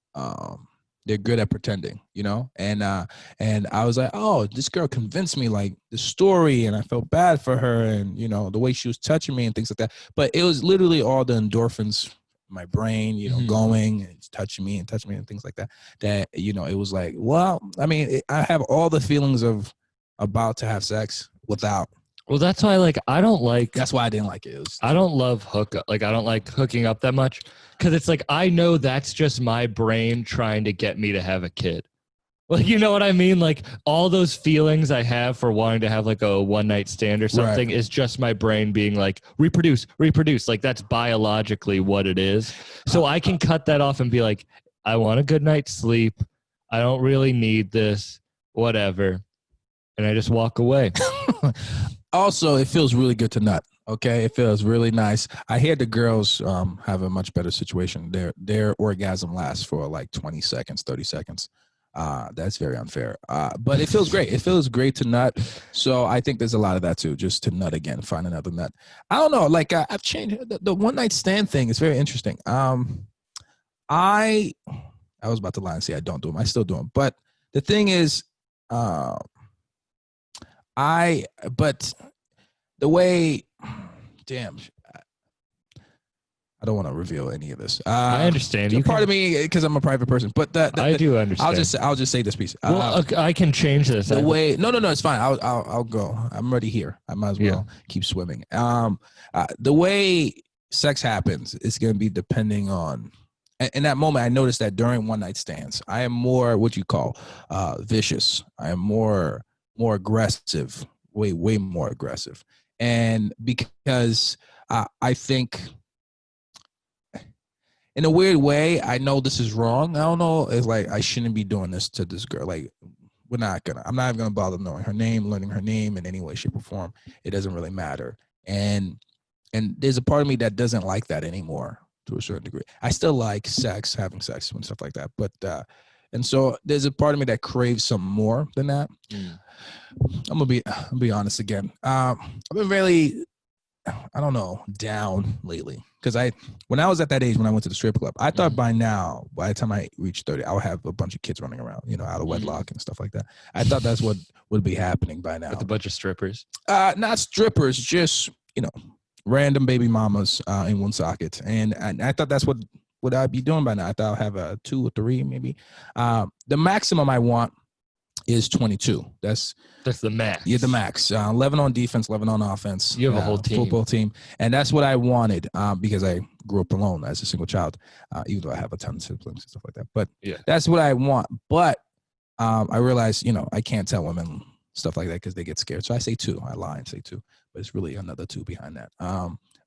[SPEAKER 5] they're good at pretending, you know. And I was like, oh, this girl convinced me, like the story, and I felt bad for her, and you know the way she was touching me and things like that. But it was literally all the endorphins. My brain, you know, going and touching me and things like that. That, you know, it was like, well, I mean, I have all the feelings of about to have sex without.
[SPEAKER 4] Well, that's why,
[SPEAKER 5] That's why I didn't like it.
[SPEAKER 4] I don't love hookup. Like, I don't like hooking up that much because it's like I know that's just my brain trying to get me to have a kid. Like, you know what I mean? Like, all those feelings I have for wanting to have, like, a one-night stand or something is just my brain being like, reproduce. Like, that's biologically what it is. So I can cut that off and be like, I want a good night's sleep. I don't really need this, whatever. And I just walk away.
[SPEAKER 5] Also, it feels really good to nut. Okay, it feels really nice. I hear the girls have a much better situation. Their orgasm lasts for, like, 20 seconds, 30 seconds. That's very unfair. But it feels great. It feels great to nut. So I think there's a lot of that too, just to nut again, find another nut. I don't know. Like I've changed the one night stand thing. Is very interesting. I was about to lie and say I don't do them. I still do them. But the thing is, but the way, damn, I don't want to reveal any of this.
[SPEAKER 4] I understand.
[SPEAKER 5] Part of me, because I'm a private person, but
[SPEAKER 4] I do understand.
[SPEAKER 5] I'll just say this piece.
[SPEAKER 4] Well, I can change this.
[SPEAKER 5] No, it's fine. I'll go. I'm already here. I might as well keep swimming. The way sex happens is going to be depending on. In that moment, I noticed that during one night stands, I am more what you call vicious. I am more aggressive, way more aggressive, and because I think. In a weird way, I know this is wrong. I don't know. It's like I shouldn't be doing this to this girl. Like, I'm not even gonna bother knowing her name, learning her name in any way, shape, or form. It doesn't really matter. And And there's a part of me that doesn't like that anymore to a certain degree. I still like sex, having sex and stuff like that. But, and so there's a part of me that craves some more than that. I'm gonna be honest again. I've been really, I don't know, down lately. Because when I was at that age, when I went to the strip club, I thought by now, by the time I reached 30, I would have a bunch of kids running around, out of wedlock and stuff like that. I thought that's what would be happening by now.
[SPEAKER 4] With a bunch of strippers?
[SPEAKER 5] Not strippers, just, random baby mamas in one socket. And I thought that's what I'd be doing by now. I thought I'd have 2 or 3 maybe. The maximum I want is 22. That's
[SPEAKER 4] the max.
[SPEAKER 5] Yeah, the max. 11 on defense, 11 on offense.
[SPEAKER 4] You have a whole team.
[SPEAKER 5] Football team. And that's what I wanted because I grew up alone as a single child, even though I have a ton of siblings and stuff like that. But that's what I want. But I realized, I can't tell women stuff like that because they get scared. So I say 2. I lie and say 2. But it's really another 2 behind that.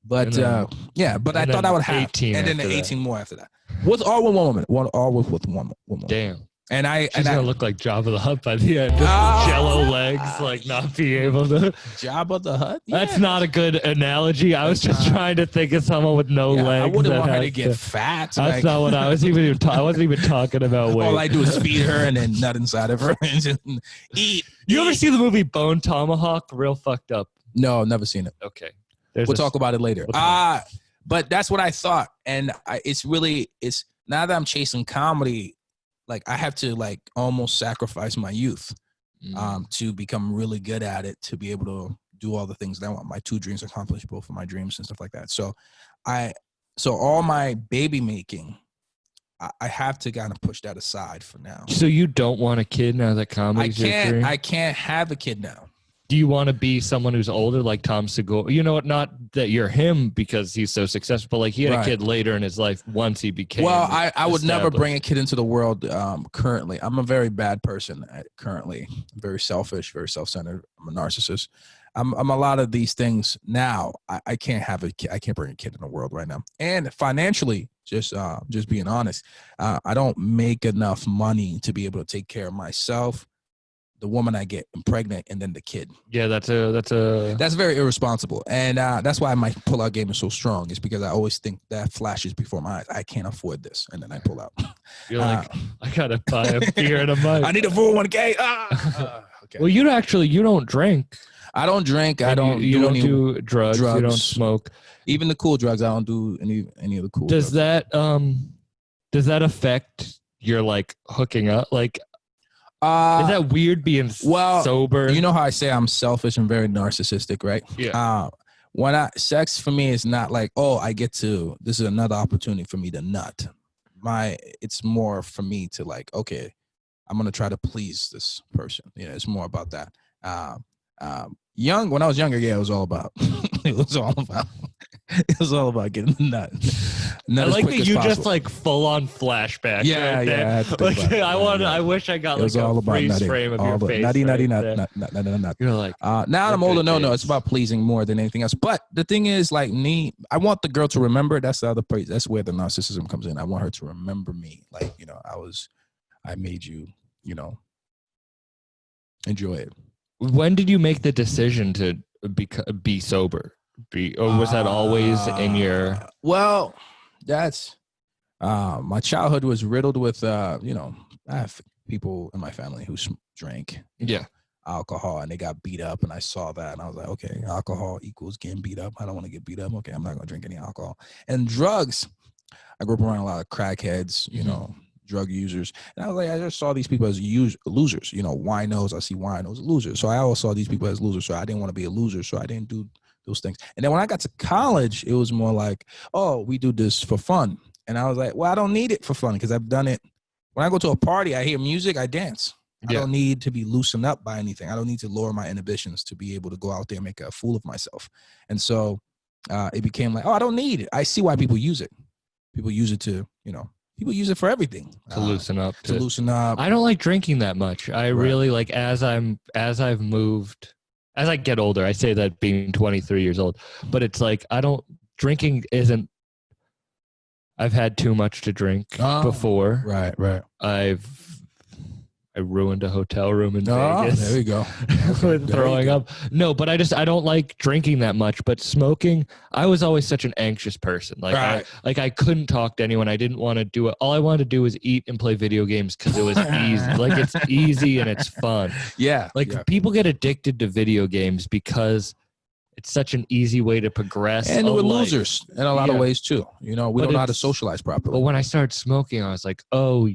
[SPEAKER 5] But I thought I would have
[SPEAKER 4] 18
[SPEAKER 5] and then the 18
[SPEAKER 4] that.
[SPEAKER 5] more after that. With one woman. All with one woman.
[SPEAKER 4] Damn.
[SPEAKER 5] And
[SPEAKER 4] she's gonna look like Jabba the Hutt by the end. Just jello legs, like not be able to.
[SPEAKER 5] Jabba the Hutt.
[SPEAKER 4] That's not a good analogy. I was just trying to think of someone with no legs.
[SPEAKER 5] I wouldn't want her to get fat.
[SPEAKER 4] That's not what I was even. I wasn't even talking about weight.
[SPEAKER 5] All I do is feed her and then nut inside of her and just eat.
[SPEAKER 4] You ever see the movie Bone Tomahawk? Real fucked up.
[SPEAKER 5] No, never seen it.
[SPEAKER 4] Okay,
[SPEAKER 5] we'll talk about it later. But that's what I thought, and it's now that I'm chasing comedy. Like I have to almost sacrifice my youth to become really good at it, to be able to do all the things that I want. My 2 dreams accomplished, both of my dreams and stuff like that. So all my baby making, I have to kind of push that aside for now.
[SPEAKER 4] So you don't want a kid now that comedy's your dream?
[SPEAKER 5] I can't have a kid now.
[SPEAKER 4] Do you want to be someone who's older like Tom Segura? You know what? Not that you're him because he's so successful, but like he had a kid later in his life once he became.
[SPEAKER 5] Well, I would never bring a kid into the world currently. I'm a very bad person currently. I'm very selfish, very self-centered. I'm a narcissist. I'm a lot of these things now. I can't have a kid. I can't bring a kid in the world right now. And financially, just being honest, I don't make enough money to be able to take care of myself, the woman I get pregnant, and then the kid. Yeah,
[SPEAKER 4] that's
[SPEAKER 5] very irresponsible, and that's why my pull-out game is so strong. Is because I always think that flashes before my eyes. I can't afford this, and then I pull out.
[SPEAKER 4] You're like, I gotta buy a beer and a mic.
[SPEAKER 5] I need a 401k. Okay.
[SPEAKER 4] Well, you don't drink.
[SPEAKER 5] I don't drink.
[SPEAKER 4] You don't do drugs. You don't smoke.
[SPEAKER 5] Even the cool drugs, I don't do any of the cool.
[SPEAKER 4] Does
[SPEAKER 5] drugs.
[SPEAKER 4] Does that affect your hooking up? Is that weird being sober?
[SPEAKER 5] You know how I say I'm selfish and very narcissistic, right?
[SPEAKER 4] Yeah.
[SPEAKER 5] Sex for me is not like, this is another opportunity for me to nut. It's more for me to okay, I'm going to try to please this person. It's more about that. When I was younger, it was all about, it was all about getting the nut.
[SPEAKER 4] I like that you just full on flashback.
[SPEAKER 5] Yeah,
[SPEAKER 4] right
[SPEAKER 5] yeah.
[SPEAKER 4] I wish I got a freeze frame of your face.
[SPEAKER 5] Nutty.
[SPEAKER 4] You're like,
[SPEAKER 5] now that I'm older, no, it's about pleasing more than anything else. But the thing is, me, I want the girl to remember. That's the other part. That's where the narcissism comes in. I want her to remember me. I made you, enjoy it.
[SPEAKER 4] When did you make the decision to be sober? Or was that always in your?
[SPEAKER 5] Well, that's my childhood was riddled with I have people in my family who drank alcohol, and they got beat up, and I saw that, and I was like, okay, alcohol equals getting beat up. I don't want to get beat up. Okay, I'm not gonna drink any alcohol. And drugs, I grew up around a lot of crackheads, drug users, and I was like, I just saw these people as losers. Winos, I see winos, losers. So I always saw these people as losers. So I didn't want to be a loser. So I didn't do those things. And then when I got to college, it was more like, oh, we do this for fun. And I was like, well, I don't need it for fun because I've done it. When I go to a party, I hear music, I dance. I don't need to be loosened up by anything. I don't need to lower my inhibitions to be able to go out there and make a fool of myself. And so it became like, oh, I don't need it. I see why people use it. People use it to, people use it for everything.
[SPEAKER 4] To loosen up.
[SPEAKER 5] To loosen up.
[SPEAKER 4] I don't like drinking that much. I really as I've moved, as I get older, I say that being 23 years old, but it's drinking isn't, I've had too much to drink before.
[SPEAKER 5] Right.
[SPEAKER 4] I've I ruined a hotel room in
[SPEAKER 5] Oh,
[SPEAKER 4] Vegas.
[SPEAKER 5] there we go.
[SPEAKER 4] With throwing up. No, but I don't like drinking that much. But smoking, I was always such an anxious person. Like,
[SPEAKER 5] Right.
[SPEAKER 4] I couldn't talk to anyone. I didn't want to do it. All I wanted to do was eat and play video games because it was easy. Like, it's easy and it's fun.
[SPEAKER 5] Yeah.
[SPEAKER 4] Like,
[SPEAKER 5] yeah.
[SPEAKER 4] people get addicted to video games because it's such an easy way to progress.
[SPEAKER 5] And we're
[SPEAKER 4] life.
[SPEAKER 5] losers in a lot of
[SPEAKER 4] Yeah.
[SPEAKER 5] ways too. You know, we
[SPEAKER 4] But
[SPEAKER 5] don't know how to
[SPEAKER 4] it's-
[SPEAKER 5] socialize properly.
[SPEAKER 4] But when I started smoking, I was like, oh,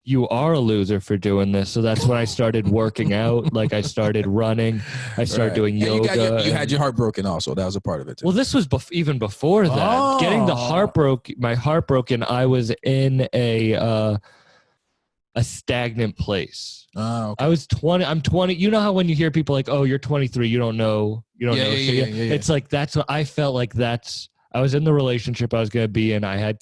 [SPEAKER 4] you are a loser for doing this. So that's when I started working out. Like, I started running. I started
[SPEAKER 5] Right.
[SPEAKER 4] doing
[SPEAKER 5] And
[SPEAKER 4] yoga.
[SPEAKER 5] you had your heart broken also. That was a part of it too.
[SPEAKER 4] Well, this was even before that.
[SPEAKER 5] Oh.
[SPEAKER 4] Getting my heart broken, I was in a stagnant place.
[SPEAKER 5] Oh, okay.
[SPEAKER 4] I was 20. I'm 20. You know how when you hear people like, oh, you're 23, you don't know shit yet?
[SPEAKER 5] Yeah.
[SPEAKER 4] It's like, that's what I felt like. I was in the relationship I was going to be in. I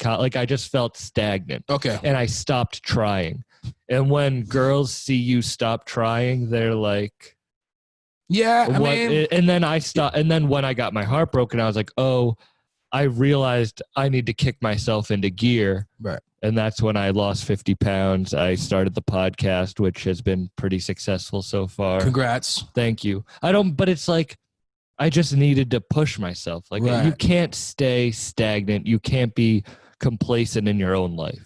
[SPEAKER 4] just felt stagnant.
[SPEAKER 5] Okay.
[SPEAKER 4] And I stopped trying. And when girls see you stop trying, they're like,
[SPEAKER 5] Yeah, I
[SPEAKER 4] what?
[SPEAKER 5] mean,
[SPEAKER 4] And then I stopped. And then when I got my heart broken, I was like, oh, I realized I need to kick myself into gear.
[SPEAKER 5] right.
[SPEAKER 4] And that's when I lost 50 pounds. I started the podcast, which has been pretty successful so far.
[SPEAKER 5] Congrats.
[SPEAKER 4] Thank you. But it's like, I just needed to push myself. Like,
[SPEAKER 5] Right.
[SPEAKER 4] you can't stay stagnant. You can't be complacent in your own life.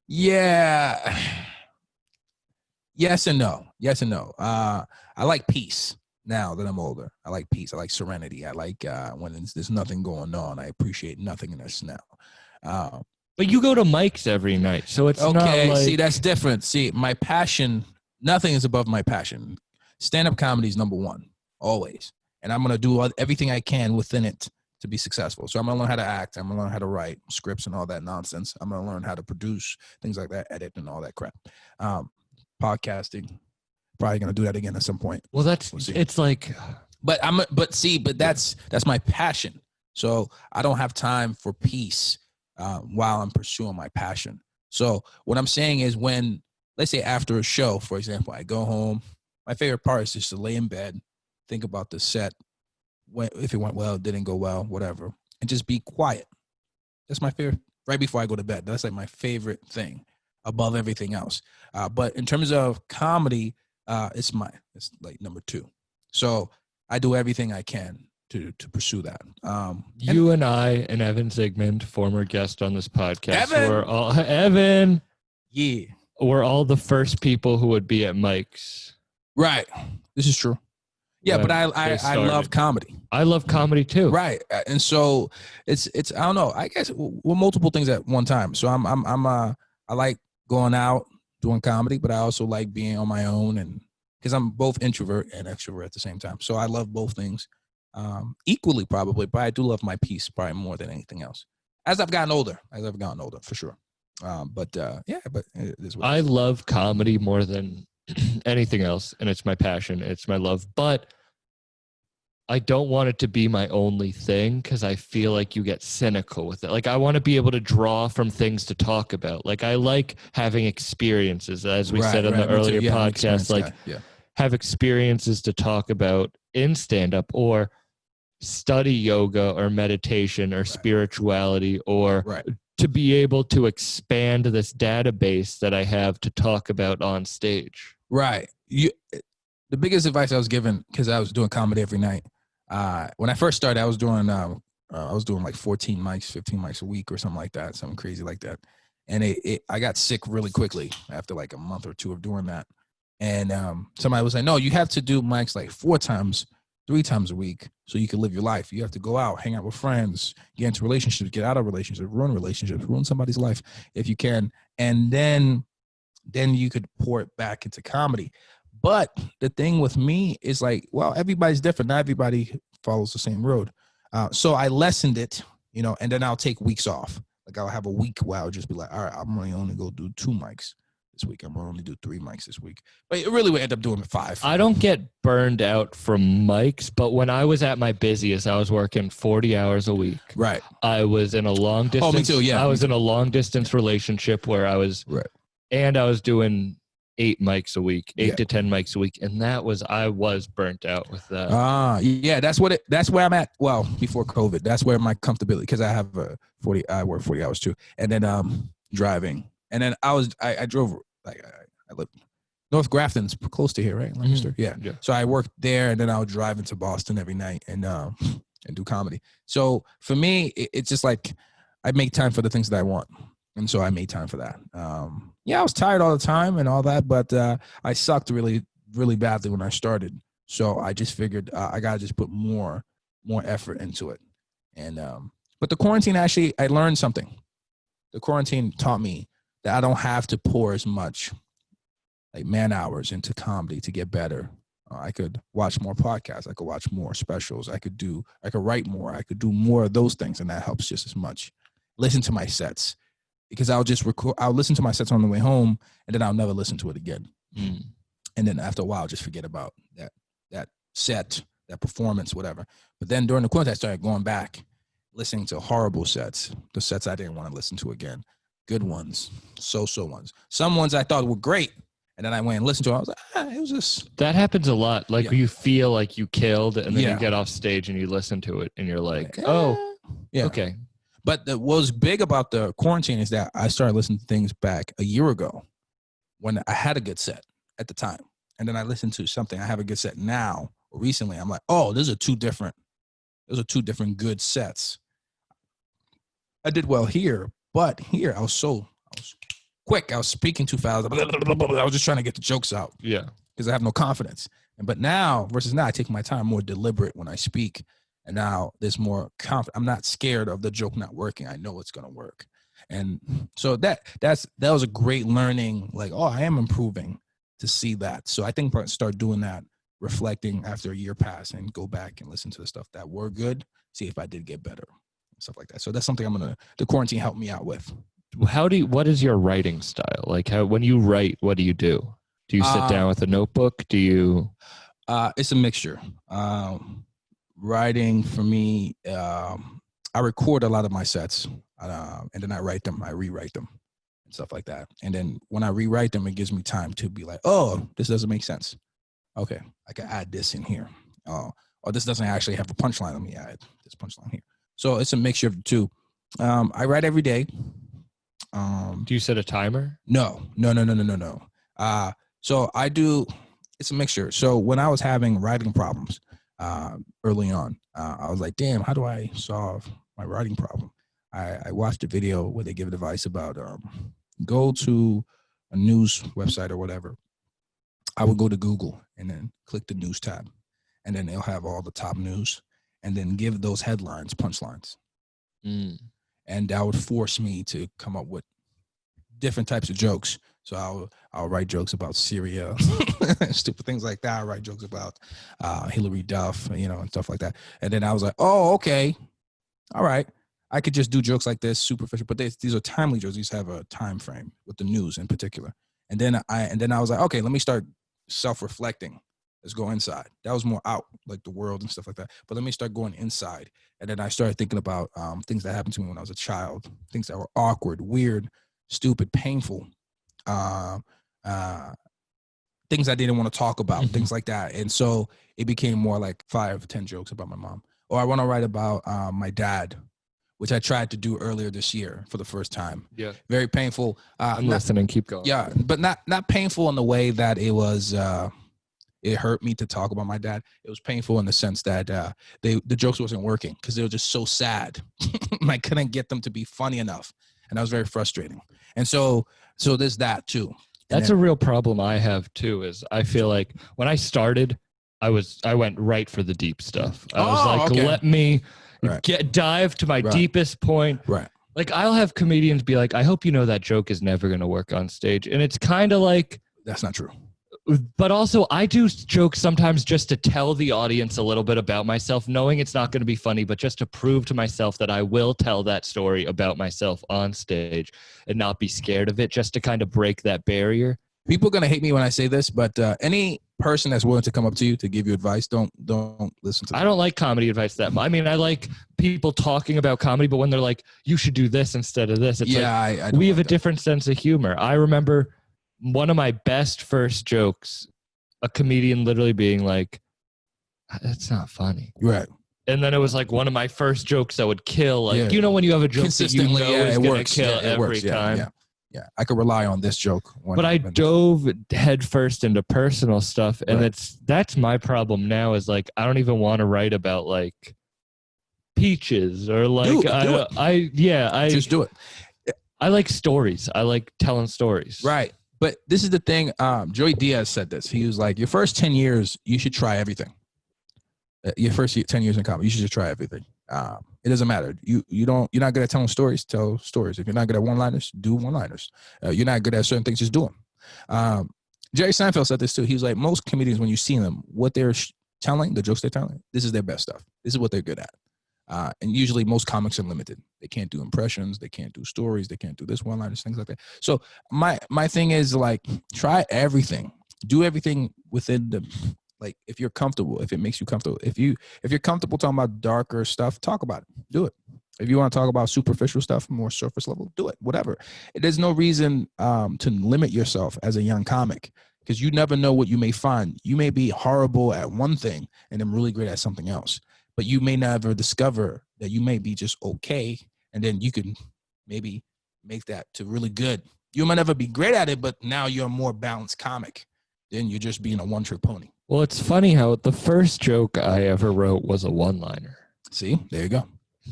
[SPEAKER 5] Yeah. Yes and no. Yes and no. I like peace now that I'm older. I like peace. I like serenity. I like when there's nothing going on. I appreciate nothingness now.
[SPEAKER 4] But you go to Mike's every night, so it's not
[SPEAKER 5] Okay,
[SPEAKER 4] like...
[SPEAKER 5] see, that's different. See, my passion, nothing is above my passion. Stand-up comedy is number one, always. And I'm going to do everything I can within it to be successful. So I'm going to learn how to act. I'm going to learn how to write scripts and all that nonsense. I'm going to learn how to produce things like that, edit and all that crap. Podcasting, probably going to do that again at some point.
[SPEAKER 4] Well,
[SPEAKER 5] We'll see.
[SPEAKER 4] it's like...
[SPEAKER 5] But that's my passion. So I don't have time for peace while I'm pursuing my passion. So what I'm saying is when, let's say after a show, for example, I go home, my favorite part is just to lay in bed, think about the set, if it went well, didn't go well, whatever, and just be quiet. That's my favorite, right before I go to bed. That's like my favorite thing above everything else. But in terms of comedy, it's like number two. So I do everything I can to pursue that.
[SPEAKER 4] You and I and Evan Zygmunt, former guest on this podcast,
[SPEAKER 5] Evan!
[SPEAKER 4] Evan,
[SPEAKER 5] Yeah.
[SPEAKER 4] we're all the first people who would be at Mike's.
[SPEAKER 5] Right. This is true. Yeah,
[SPEAKER 4] when
[SPEAKER 5] but I
[SPEAKER 4] they started.
[SPEAKER 5] love comedy.
[SPEAKER 4] I love comedy too.
[SPEAKER 5] Right. And so it's I don't know. I guess we're multiple things at one time. So I like going out doing comedy, but I also like being on my own, and because I'm both introvert and extrovert at the same time. So I love both things equally probably, but I do love my peace probably more than anything else. As I've gotten older, for sure. But it is what it
[SPEAKER 4] I
[SPEAKER 5] is.
[SPEAKER 4] love comedy more than anything else, and it's my passion. It's my love. But I don't want it to be my only thing because I feel like you get cynical with it. Like, I want to be able to draw from things to talk about. Like, I like having experiences, as we said in the
[SPEAKER 5] me too.
[SPEAKER 4] earlier
[SPEAKER 5] Yeah, I'm an
[SPEAKER 4] podcast,
[SPEAKER 5] experienced
[SPEAKER 4] like
[SPEAKER 5] guy. Yeah.
[SPEAKER 4] have experiences to talk about in stand-up, or study yoga or meditation or spirituality, or
[SPEAKER 5] Right.
[SPEAKER 4] to be able to expand this database that I have to talk about on stage.
[SPEAKER 5] Right. The biggest advice I was given, because I was doing comedy every night. When I first started, I was doing like 14 mics, 15 mics a week or something like that, something crazy like that. And I got sick really quickly after like a month or two of doing that. And somebody was like, no, you have to do mics like 3 times a week so you can live your life. You have to go out, hang out with friends, get into relationships, get out of relationships, ruin somebody's life if you can. And then you could pour it back into comedy. But the thing with me is like, well, everybody's different. Not everybody follows the same road. So I lessened it, and then I'll take weeks off. Like I'll have a week where I'll just be like, all right, I'm really only go do 2 mics this week. I'm going to only do 3 mics this week. But it really would end up doing 5.
[SPEAKER 4] I don't get burned out from mics, but when I was at my busiest, I was working 40 hours a week.
[SPEAKER 5] Right.
[SPEAKER 4] I was in a long distance.
[SPEAKER 5] Oh, me too, yeah.
[SPEAKER 4] I was in a long distance relationship where I was,
[SPEAKER 5] Right.
[SPEAKER 4] and I was doing 8 mics a week, 8
[SPEAKER 5] Yeah.
[SPEAKER 4] to 10 mics a week. And I was burnt out with that.
[SPEAKER 5] Yeah, that's where I'm at. Well, before COVID, that's where my comfortability, because I have I work 40 hours too. And then driving. And then I drove, like I lived North Grafton's close to here, right? Lancaster. Yeah.
[SPEAKER 4] Yeah.
[SPEAKER 5] So I worked there, and then I would drive into Boston every night and do comedy. So for me, it's just like I make time for the things that I want, and so I made time for that. Yeah, I was tired all the time and all that, but I sucked really, really badly when I started. So I just figured I gotta just put more effort into it. And but the quarantine, actually, I learned something. The quarantine taught me that I don't have to pour as much like man hours into comedy to get better. I could watch more podcasts. I could watch more specials. I could write more. I could do more of those things, and that helps just as much. Listen to my sets, because I'll listen to my sets on the way home, and then I'll never listen to it again. And then after a while, I'll just forget about that set, that performance, whatever. But then during the quarantine, I started going back, listening to horrible sets, the sets I didn't want to listen to again, good ones, so-so ones. Some ones I thought were great, and then I went and listened to it. I was like, it was just...
[SPEAKER 4] That happens a lot. Like you feel like you killed, and then
[SPEAKER 5] Yeah.
[SPEAKER 4] you get off stage and you listen to it, and you're like, oh,
[SPEAKER 5] yeah.
[SPEAKER 4] okay.
[SPEAKER 5] But what was big about the quarantine is that I started listening to things back a year ago when I had a good set at the time. And then I listened to something. I have a good set now, or recently. I'm like, oh, those are two different good sets. I did well here, but here I was quick. I was speaking too fast. I was just trying to get the jokes out.
[SPEAKER 4] Yeah.
[SPEAKER 5] Because I have no confidence. But now, I take my time, more deliberate when I speak. And now there's more confidence. I'm not scared of the joke not working. I know it's going to work. And so that was a great learning. Like, oh, I am improving to see that. So I think I'll start doing that, reflecting after a year pass and go back and listen to the stuff that were good, see if I did get better, stuff like that. So that's something the quarantine helped me out with.
[SPEAKER 4] What is your writing style? Like when you write, what do you do? Do you sit down with a notebook? Do you?
[SPEAKER 5] It's a mixture. Writing for me, I record a lot of my sets, and then I write them, I rewrite them, and stuff like that. And then when I rewrite them, it gives me time to be like, oh, this doesn't make sense. Okay, I can add this in here. Or this doesn't actually have a punchline. Let me add this punchline here. So it's a mixture of the two. I write every day.
[SPEAKER 4] Do you set a timer?
[SPEAKER 5] No. So I do, it's a mixture. So when I was having writing problems early on, I was like, damn, how do I solve my writing problem? I watched a video where they give advice about go to a news website or whatever. I would go to Google and then click the news tab, and then they'll have all the top news, and then give those headlines punchlines. And that would force me to come up with different types of jokes. So I'll write jokes about Syria, stupid things like that. I write jokes about Hillary Duff, and stuff like that. And then I was like, oh, okay, all right. I could just do jokes like this, superficial, but these are timely jokes. These have a time frame with the news in particular. And then I was like, okay, let me start self-reflecting. Let's go inside. That was more out, like the world and stuff like that. But let me start going inside. And then I started thinking about things that happened to me when I was a child, things that were awkward, weird, stupid, painful, things I didn't want to talk about, things like that. And so it became more like 5 or 10 jokes about my mom. Or I want to write about my dad, which I tried to do earlier this year for the first time.
[SPEAKER 4] Yeah.
[SPEAKER 5] Very painful.
[SPEAKER 4] I'm listening. Keep going.
[SPEAKER 5] Yeah, but not painful in the way that it was, it hurt me to talk about my dad. It was painful in the sense that the jokes wasn't working because they were just so sad. I couldn't get them to be funny enough. And that was very frustrating. And so there's that too.
[SPEAKER 4] That's a real problem I have too, is I feel like when I started, I went right for the deep stuff. I was like,
[SPEAKER 5] okay.
[SPEAKER 4] Let me dive to my deepest point.
[SPEAKER 5] Right.
[SPEAKER 4] Like I'll have comedians be like, I hope you know that joke is never going to work on stage. And it's kind of like,
[SPEAKER 5] that's not true.
[SPEAKER 4] But also I do jokes sometimes just to tell the audience a little bit about myself, knowing it's not going to be funny, but just to prove to myself that I will tell that story about myself on stage and not be scared of it, just to kind of break that barrier.
[SPEAKER 5] People are going to hate me when I say this, but any person that's willing to come up to you to give you advice, don't listen to them.
[SPEAKER 4] I don't like comedy advice that much. I mean, I like people talking about comedy, but when they're like, you should do this instead of this, it's we have a different sense of humor. I remember one of my best first jokes, a comedian literally being like, that's not funny.
[SPEAKER 5] Right.
[SPEAKER 4] And then it was like one of my first jokes that would kill. Like, when you have a joke that you know is going to kill every time. Yeah.
[SPEAKER 5] Yeah, I could rely on this joke.
[SPEAKER 4] But I dove headfirst into personal stuff, and that's my problem now. Is like I don't even want to write about like peaches or like I
[SPEAKER 5] just do it.
[SPEAKER 4] I like stories. I like telling stories.
[SPEAKER 5] Right. But this is the thing. Joey Diaz said this. He was like, your first 10 years, you should try everything. Your first 10 years in comedy, you should just try everything. It doesn't matter. You're not good at telling stories, tell stories. If you're not good at one-liners, do one-liners. You're not good at certain things, just do them. Jerry Seinfeld said this too. He was like, most comedians, when you see them, what they're telling, the jokes they're telling, this is their best stuff. This is what they're good at. And usually most comics are limited. They can't do impressions. They can't do stories. They can't do this one-liners, things like that. So my thing is like, try everything. Do everything within the, like, if you're comfortable, if it makes you comfortable. If you're comfortable talking about darker stuff, talk about it. Do it. If you want to talk about superficial stuff, more surface level, do it. Whatever. There's no reason to limit yourself as a young comic, because you never know what you may find. You may be horrible at one thing and then really great at something else. But you may never discover that you may be just okay, and then you can maybe make that to really good. You might never be great at it, but now you're a more balanced comic. Then you're just being a one-trick pony.
[SPEAKER 4] Well, it's funny how the first joke I ever wrote was a one-liner.
[SPEAKER 5] See, there you go.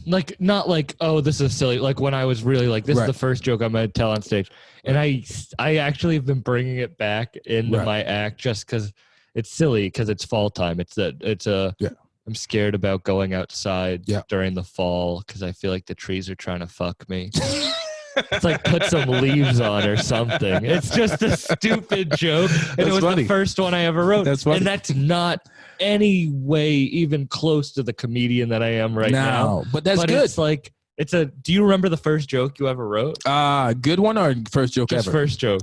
[SPEAKER 4] Like, not like, oh, this is silly. Like when I was really like, this is the first joke I'm going to tell on stage. And I actually have been bringing it back into my act just because it's silly, because it's fall time. I'm scared about going outside during the fall because I feel like the trees are trying to fuck me. It's like put some leaves on or something. It's just a stupid joke. And it was the first one I ever wrote. That's funny. And that's not any way even close to the comedian that I am right now.
[SPEAKER 5] But that's good.
[SPEAKER 4] It's like, do you remember the first joke you ever wrote?
[SPEAKER 5] Good one or first joke
[SPEAKER 4] just
[SPEAKER 5] ever?
[SPEAKER 4] First joke.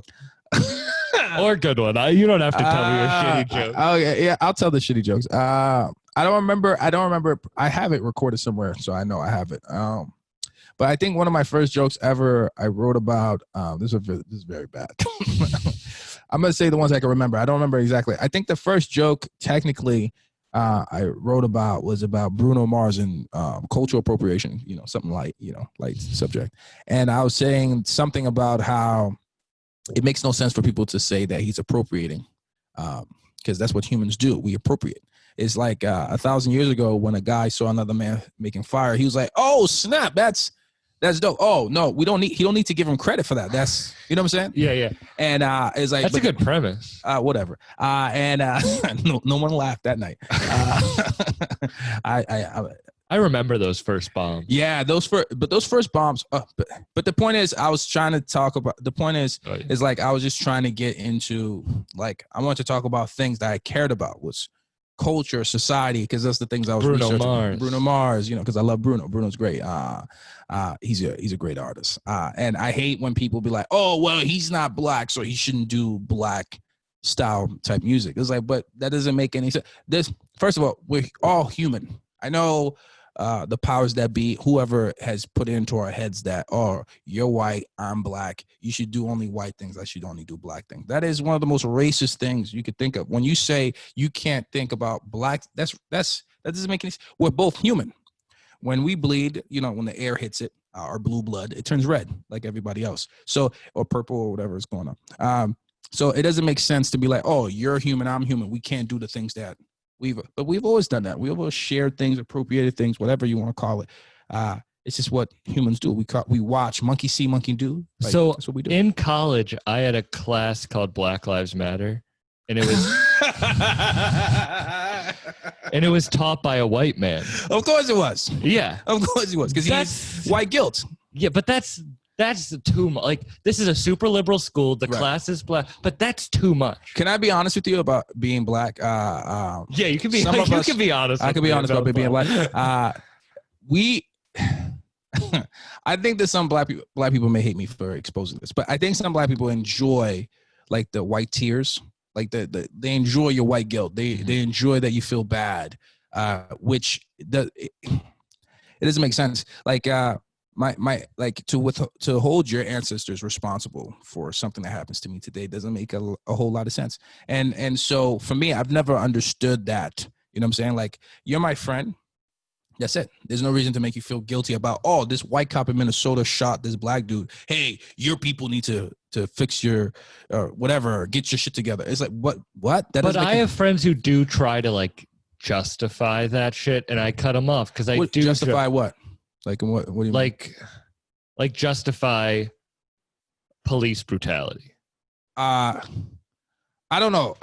[SPEAKER 4] Or good one. You don't have to tell me your shitty joke.
[SPEAKER 5] Okay, yeah, I'll tell the shitty jokes. I don't remember. I have it recorded somewhere, so I know I have it. But I think one of my first jokes ever I wrote about, this is very bad. I'm going to say the ones I can remember. I don't remember exactly. I think the first joke technically I wrote about was about Bruno Mars and cultural appropriation, something light subject. And I was saying something about how it makes no sense for people to say that he's appropriating, because that's what humans do. We appropriate. It's like 1,000 years ago when a guy saw another man making fire, he was like, "Oh snap, that's dope. Oh no, he don't need to give him credit for that. That's, you know what I'm saying?"
[SPEAKER 4] Yeah.
[SPEAKER 5] And it's like,
[SPEAKER 4] that's a good premise.
[SPEAKER 5] Whatever. And no one laughed that night.
[SPEAKER 4] I remember those first bombs.
[SPEAKER 5] Yeah, those first bombs. But the point is, I was trying to talk about. The point is like I was just trying to get into, like, I wanted to talk about things that I cared about, was culture, society, because that's the things I was researching. Bruno Mars, because I love Bruno. Bruno's great. He's a great artist. And I hate when people be like, "Oh, well, he's not black, so he shouldn't do black style type music." It's like, but that doesn't make any sense. First of all, we're all human. I know the powers that be, whoever has put into our heads that, oh, you're white, I'm black, you should do only white things, I should only do black things. That is one of the most racist things you could think of. When you say you can't think about black, that doesn't make any sense. We're both human. When we bleed, when the air hits it, our blue blood, it turns red like everybody else. So, or purple or whatever is going on. So it doesn't make sense to be like, oh, you're human, I'm human, we can't do the things that but we've always done that. We've always shared things, appropriated things, whatever you want to call it. It's just what humans do. We watch monkey see, monkey do. Like,
[SPEAKER 4] so
[SPEAKER 5] that's what we do.
[SPEAKER 4] In college, I had a class called Black Lives Matter, and it was taught by a white man.
[SPEAKER 5] Of course it was.
[SPEAKER 4] Yeah,
[SPEAKER 5] of course it was, because he's white guilt.
[SPEAKER 4] Yeah, but that's too much. Like, this is a super liberal school. The class is black, but that's too much.
[SPEAKER 5] Can I be honest with you about being black?
[SPEAKER 4] Yeah, you can be. You can be honest.
[SPEAKER 5] I can be honest about being black. I think that some black people may hate me for exposing this, but I think some black people enjoy, like, the white tears. Like they enjoy your white guilt. They enjoy that you feel bad, which it doesn't make sense. Like to hold your ancestors responsible for something that happens to me today doesn't make a whole lot of sense. And so for me, I've never understood that. You know what I'm saying? Like, you're my friend, That's it. There's no reason to make you feel guilty about, oh, this white cop in Minnesota shot this black dude. Hey, your people need to fix your whatever, get your shit together. It's like, what?
[SPEAKER 4] But I have friends who do try to like justify that shit, and I cut them off because I do
[SPEAKER 5] justify what? Like what do you mean?
[SPEAKER 4] Like justify police brutality.
[SPEAKER 5] I don't know.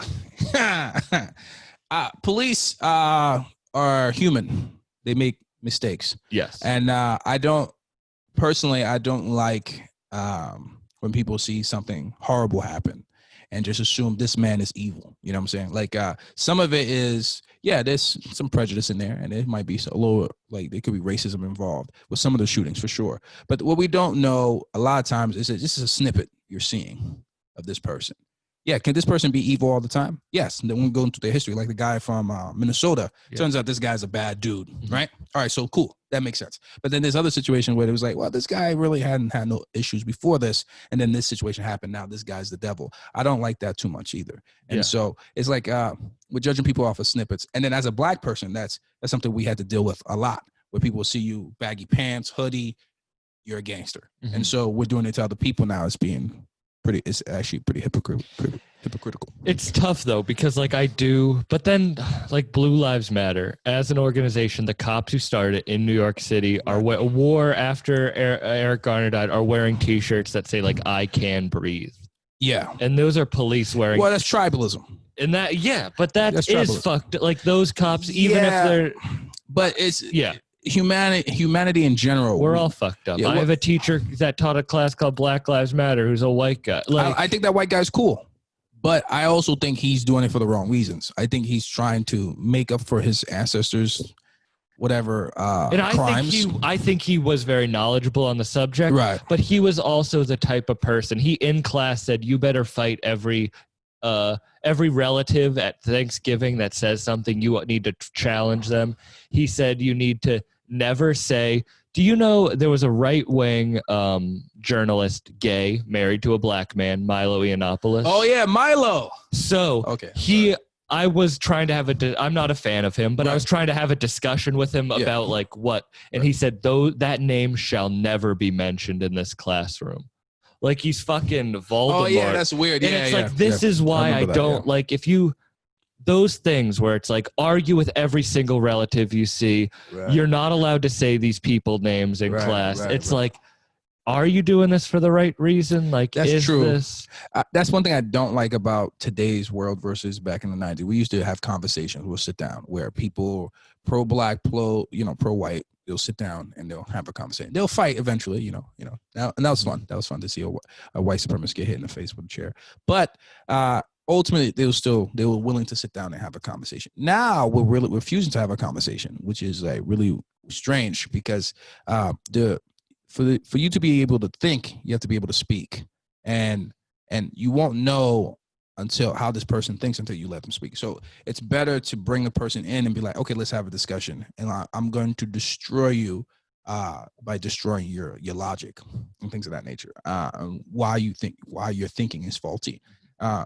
[SPEAKER 5] Police are human. They make mistakes.
[SPEAKER 4] Yes.
[SPEAKER 5] And I don't like when people see something horrible happen and just assume this man is evil. You know what I'm saying? Like some of it is, there's some prejudice in there, and it might be a little, like there could be racism involved with some of the shootings for sure. But what we don't know a lot of times is that this is a snippet you're seeing of this person. Yeah, can this person be evil all the time? Yes. And then when we go into their history, like the guy from Minnesota, turns out this guy's a bad dude, right? All right, so cool. That makes sense. But then there's other situations where it was like, well, this guy really hadn't had no issues before this, and then this situation happened. Now this guy's the devil. I don't like that too much either. And so it's like we're judging people off of snippets. And then as a black person, that's something we had to deal with a lot, where people see you baggy pants, hoodie, you're a gangster. And so we're doing it to other people now as being it's actually pretty hypocritical. It's
[SPEAKER 4] tough though, because like but then like Blue Lives Matter as an organization, the cops who started in New York City wore after Eric Garner died are wearing T-shirts that say like "I can breathe." Yeah, and those are police wearing.
[SPEAKER 5] Well, that's tribalism.
[SPEAKER 4] And that but that is fucked. Like those cops, even if they're,
[SPEAKER 5] but it's humanity in general.
[SPEAKER 4] We're all fucked up. I have a teacher that taught a class called Black Lives Matter who's a white guy. Like,
[SPEAKER 5] I think that white guy's cool, but I also think he's doing it for the wrong reasons. I think he's trying to make up for his ancestors, whatever crimes.
[SPEAKER 4] I think he was very knowledgeable on the subject,
[SPEAKER 5] right? But
[SPEAKER 4] he was also the type of person. He in class said, "You better fight every relative at Thanksgiving that says something. You need to challenge them." He said, "You need to never say," do you know there was a right-wing journalist, gay, married to a black man, Milo Yiannopoulos?
[SPEAKER 5] Oh, yeah, Milo.
[SPEAKER 4] So I was trying to have I'm not a fan of him, but I was trying to have a discussion with him about like what, and he said, that name shall never be mentioned in this classroom. Like he's fucking Voldemort.
[SPEAKER 5] Oh, yeah, that's weird.
[SPEAKER 4] And it's like, this is why I don't like, if you, those things where it's like argue with every single relative you see. Right. You're not allowed to say these people names in class. It's like, are you doing this for the right reason? Like,
[SPEAKER 5] that's true. That's one thing I don't like about today's world versus back in the 90s. We used to have conversations. We'll sit down where people pro-black, pro-white, they'll sit down and they'll have a conversation. They'll fight eventually, and that was fun. That was fun to see a white supremacist get hit in the face with a chair. But ultimately, they were willing to sit down and have a conversation. Now we're really refusing to have a conversation, which is like really strange because for you to be able to think, you have to be able to speak, and you won't know until how this person thinks until you let them speak. So it's better to bring a person in and be like, okay, let's have a discussion, and I'm going to destroy you by destroying your logic and things of that nature. Why your thinking is faulty.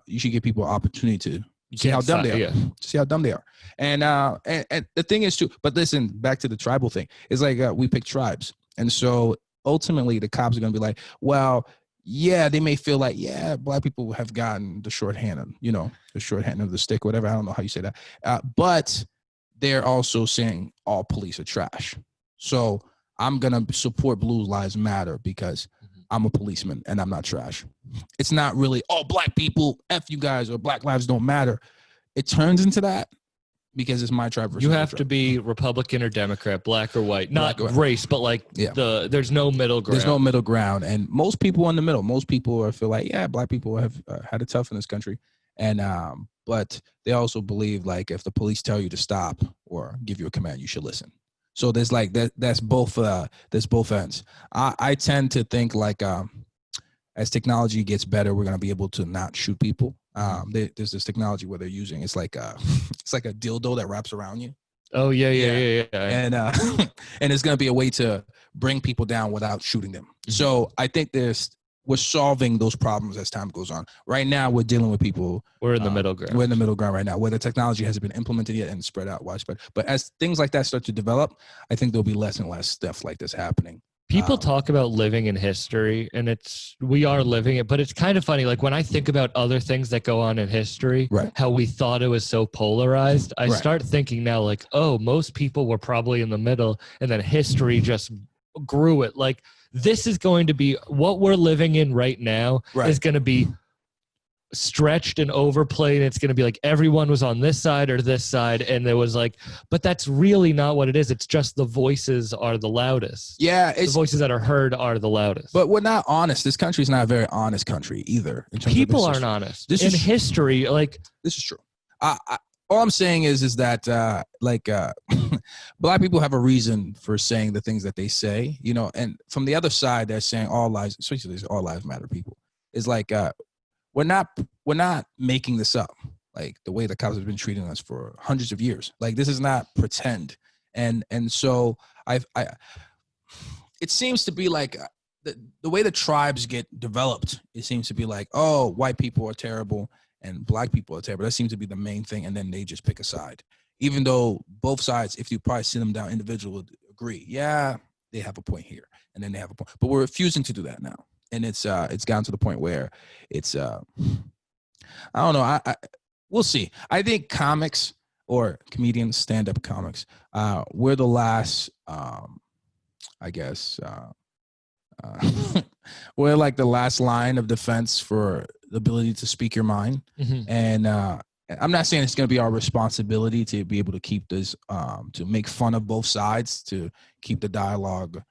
[SPEAKER 5] You should give people an opportunity to see how dumb they are. See how dumb they are. And the thing is too, but listen, back to the tribal thing. It's like we pick tribes. And so ultimately the cops are going to be like, well, yeah, they may feel like, black people have gotten the short hand of, the short hand of the stick, whatever. I don't know how you say that. But they're also saying all police are trash. So I'm going to support Blue Lives Matter because I'm a policeman and I'm not trash. It's not really, black people, F you guys, or black lives don't matter. It turns into that because it's my tribe versus
[SPEAKER 4] you have to be Republican or Democrat, black or white, not race, but like there's no middle ground.
[SPEAKER 5] There's no middle ground. And most people in the middle, most people feel like, black people have had it tough in this country. And, but they also believe like if the police tell you to stop or give you a command, you should listen. So there's like that's both ends. I tend to think like as technology gets better, we're gonna be able to not shoot people. There's this technology where they're using it's like a dildo that wraps around you.
[SPEAKER 4] Oh yeah.
[SPEAKER 5] And and it's gonna be a way to bring people down without shooting them. So I think there's we're solving those problems as time goes on. Right now, we're dealing with people.
[SPEAKER 4] We're in the middle ground.
[SPEAKER 5] We're in the middle ground right now, where the technology hasn't been implemented yet and spread out widespread. But as things like that start to develop, I think there'll be less and less stuff like this happening.
[SPEAKER 4] People talk about living in history, and we are living it, but it's kind of funny. Like when I think about other things that go on in history,
[SPEAKER 5] Right.
[SPEAKER 4] how we thought it was so polarized, I
[SPEAKER 5] Right.
[SPEAKER 4] start thinking now like, oh, most people were probably in the middle, and then history just grew it. Like this is going to be what we're living in right now
[SPEAKER 5] Right.
[SPEAKER 4] is going to be stretched and overplayed. It's going to be like everyone was on this side or this side, and there was like, but that's really not what it is. It's just the voices are the loudest.
[SPEAKER 5] Yeah,
[SPEAKER 4] The
[SPEAKER 5] it's
[SPEAKER 4] voices that are heard are the loudest.
[SPEAKER 5] but we're not honest. This country is not a very honest country either. In terms
[SPEAKER 4] People
[SPEAKER 5] of
[SPEAKER 4] aren't honest.
[SPEAKER 5] This
[SPEAKER 4] in
[SPEAKER 5] is-
[SPEAKER 4] history, like
[SPEAKER 5] This is true. All I'm saying is that black people have a reason for saying the things that they say, you know, and from the other side, they're saying all lives, especially these all lives matter people. Is like we're not making this up. Like the way the cops have been treating us for hundreds of years. Like this is not pretend. And so it seems to be like the way the tribes get developed. It seems to be like, oh, white people are terrible and black people are terrible. That seems to be the main thing. And then they just pick a side, even though both sides, if you probably sit them down individually, would agree. Yeah, they have a point here, and then they have a point. But we're refusing to do that now. And it's gotten to the point where it's I don't know. We'll see. I think comics or comedians, stand-up comics, we're the last. I guess we're like the last line of defense for the ability to speak your mind. And I'm not saying it's going to be our responsibility to be able to keep this, to make fun of both sides, to keep the dialogue